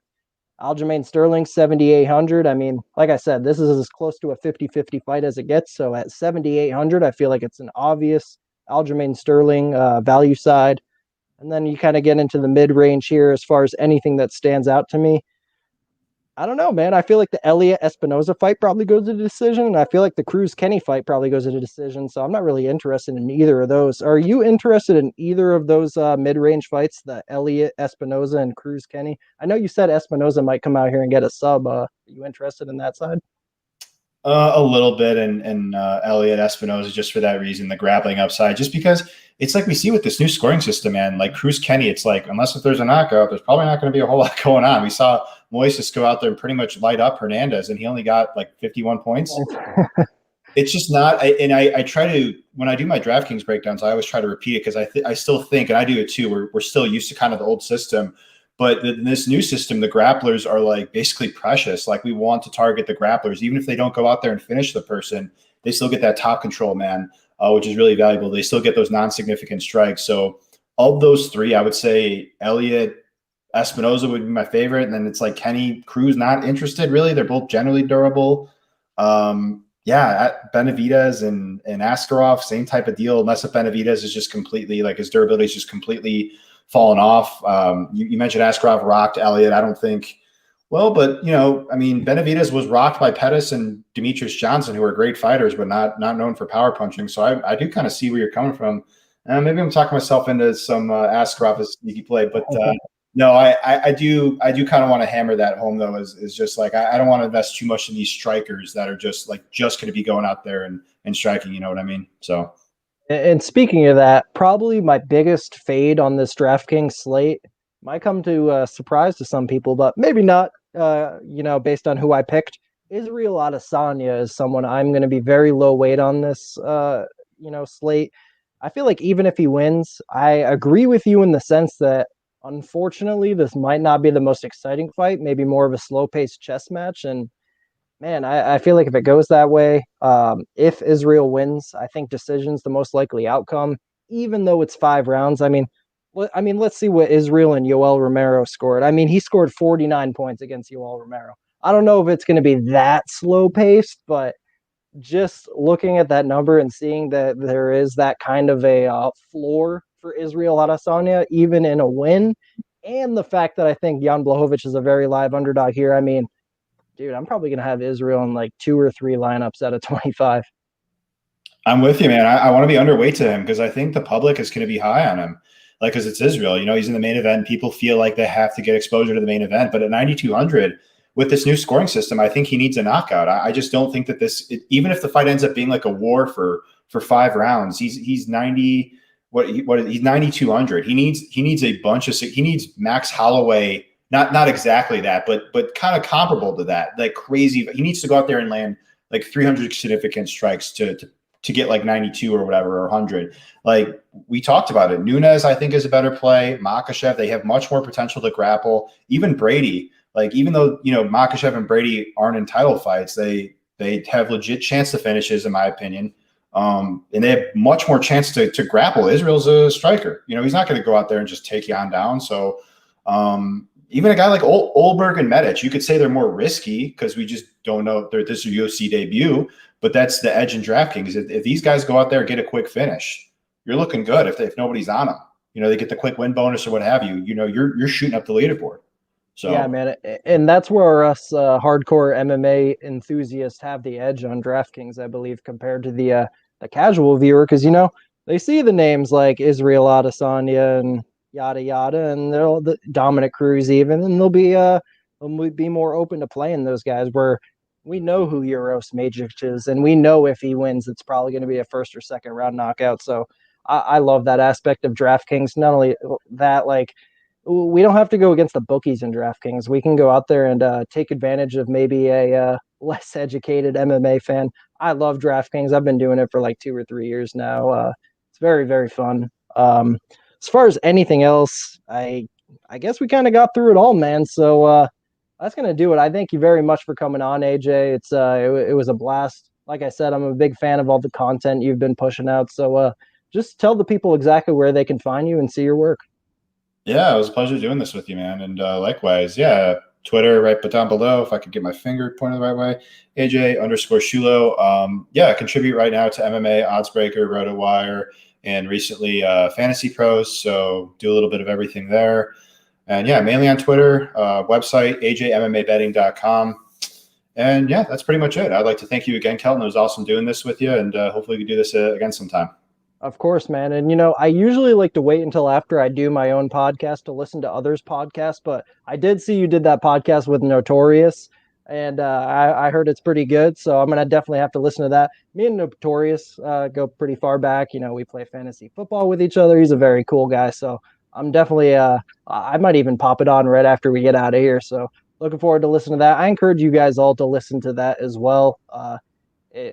S1: Aljamain Sterling, 7,800. I mean, like I said, this is as close to a 50-50 fight as it gets. So at 7,800, I feel like it's an obvious Aljamain Sterling value side. And then you kind of get into the mid-range here as far as anything that stands out to me. I don't know, man. I feel like the Elliott Espinoza fight probably goes to decision, and I feel like the Cruz Kenney fight probably goes to decision. So I'm not really interested in either of those. Are you interested in either of those mid-range fights, the Elliott Espinoza and Cruz Kenney? I know you said Espinoza might come out here and get a sub. Are you interested in that side?
S2: A little bit, and Elliott Espinoza just for that reason, the grappling upside, just because it's like we see with this new scoring system, man. Like Cruz Kenney, it's like unless if there's a knockout, there's probably not going to be a whole lot going on. We saw Moises go out there and pretty much light up Hernandez, and he only got like 51 points. It's just not. I try to, when I do my DraftKings breakdowns, I always try to repeat it because I still think, and I do it too. We're still used to kind of the old system. But in this new system, the grapplers are like basically precious. Like we want to target the grapplers. Even if they don't go out there and finish the person, they still get that top control, man, which is really valuable. They still get those non-significant strikes. So of those three, I would say Elliott, Espinoza would be my favorite. And then it's like Kenney, Cruz, not interested really. They're both generally durable. Benavidez and Askarov, same type of deal, unless if Benavidez is just completely, like his durability is just completely fallen off. You mentioned Askarov rocked Elliott. I don't think, but I mean, Benavidez was rocked by Pettis and Demetrius Johnson, who are great fighters, but not known for power punching. So I do kind of see where you're coming from. Maybe I'm talking myself into some Askarov as sneaky play, but no, I do kind of want to hammer that home though, is just like, I don't want to invest too much in these strikers that are just going to be going out there and striking, you know what I mean? So.
S1: And speaking of that, probably my biggest fade on this DraftKings slate might come to a surprise to some people, but maybe not, based on who I picked. Israel Adesanya is someone I'm going to be very low weight on this, slate. I feel like even if he wins, I agree with you in the sense that, unfortunately, this might not be the most exciting fight, maybe more of a slow-paced chess match, and man, I feel like if it goes that way, if Israel wins, I think decision's the most likely outcome, even though it's 5 rounds. I mean, let's see what Israel and Yoel Romero scored. I mean, he scored 49 points against Yoel Romero. I don't know if it's going to be that slow-paced, but just looking at that number and seeing that there is that kind of a floor for Israel Adesanya, even in a win, and the fact that I think Jan Blachowicz is a very live underdog here, I mean, dude, I'm probably going to have Israel in like 2 or 3 lineups out of 25.
S2: I'm with you, man. I want to be underweight to him because I think the public is going to be high on him. Like, because it's Israel, he's in the main event. People feel like they have to get exposure to the main event. But at 9,200, with this new scoring system, I think he needs a knockout. I just don't think that even if the fight ends up being like a war for 5 rounds, he's 90. He's 9,200. He needs a bunch of. He needs Max Holloway. Not exactly that, but kind of comparable to that, like crazy. He needs to go out there and land like 300 significant strikes to get like 92 or whatever, or 100. Like we talked about it. Nunes, I think, is a better play. Maksev, they have much more potential to grapple. Even Brady, like even though Maksev and Brady aren't in title fights, they have legit chance to finishes, in my opinion. And they have much more chance to grapple. Israel's a striker. He's not going to go out there and just take you on down. So. Even a guy like Goldberg and Medic, you could say they're more risky because we just don't know if this is a UFC debut, but that's the edge in DraftKings. If these guys go out there and get a quick finish, you're looking good if nobody's on them. They get the quick win bonus or what have you. You're shooting up the leaderboard. So
S1: yeah, man, and that's where us hardcore MMA enthusiasts have the edge on DraftKings, I believe, compared to the casual viewer, because they see the names like Israel Adesanya and yada yada, and they'll the Dominic Cruz even, and they'll be more open to playing those guys where we know who Euros Magic is, and we know if he wins, it's probably going to be a first or second round knockout. So I love that aspect of DraftKings. Not only that, like we don't have to go against the bookies in DraftKings. We can go out there and take advantage of maybe a less educated MMA fan. I love DraftKings. I've been doing it for like 2 or 3 years now. It's very, very fun. As far as anything else, I guess we kind of got through it all, man. So that's gonna do it. I thank you very much for coming on, AJ. It was a blast. Like I said, I'm a big fan of all the content you've been pushing out. So just tell the people exactly where they can find you and see your work.
S2: Yeah, it was a pleasure doing this with you, man. And likewise, yeah, Twitter right but down below. If I could get my finger pointed the right way, AJ_Shulo. Yeah, I contribute right now to MMA, Oddsbreaker, RotoWire, and recently Fantasy Pros. So do a little bit of everything there. And yeah, mainly on Twitter, website, ajmmabetting.com. And yeah, that's pretty much it. I'd like to thank you again, Kelton. It was awesome doing this with you. And hopefully we can do this again sometime.
S1: Of course, man. And, I usually like to wait until after I do my own podcast to listen to others' podcasts. But I did see you did that podcast with Notorious, and I heard it's pretty good. So I'm going to definitely have to listen to that. Me and Notorious go pretty far back. We play fantasy football with each other. He's a very cool guy. So I'm definitely, I might even pop it on right after we get out of here. So looking forward to listening to that. I encourage you guys all to listen to that as well.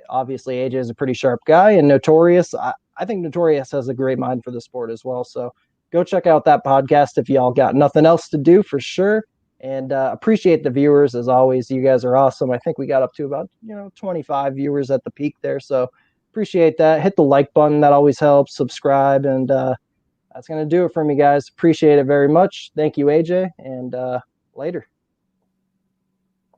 S1: Obviously, AJ is a pretty sharp guy, and Notorious, I think Notorious has a great mind for the sport as well. So go check out that podcast if y'all got nothing else to do, for sure. And appreciate the viewers as always. You guys are awesome. I think we got up to about 25 viewers at the peak there. So appreciate that. Hit the like button. That always helps. Subscribe. And that's going to do it for me, guys. Appreciate it very much. Thank you, AJ. And later.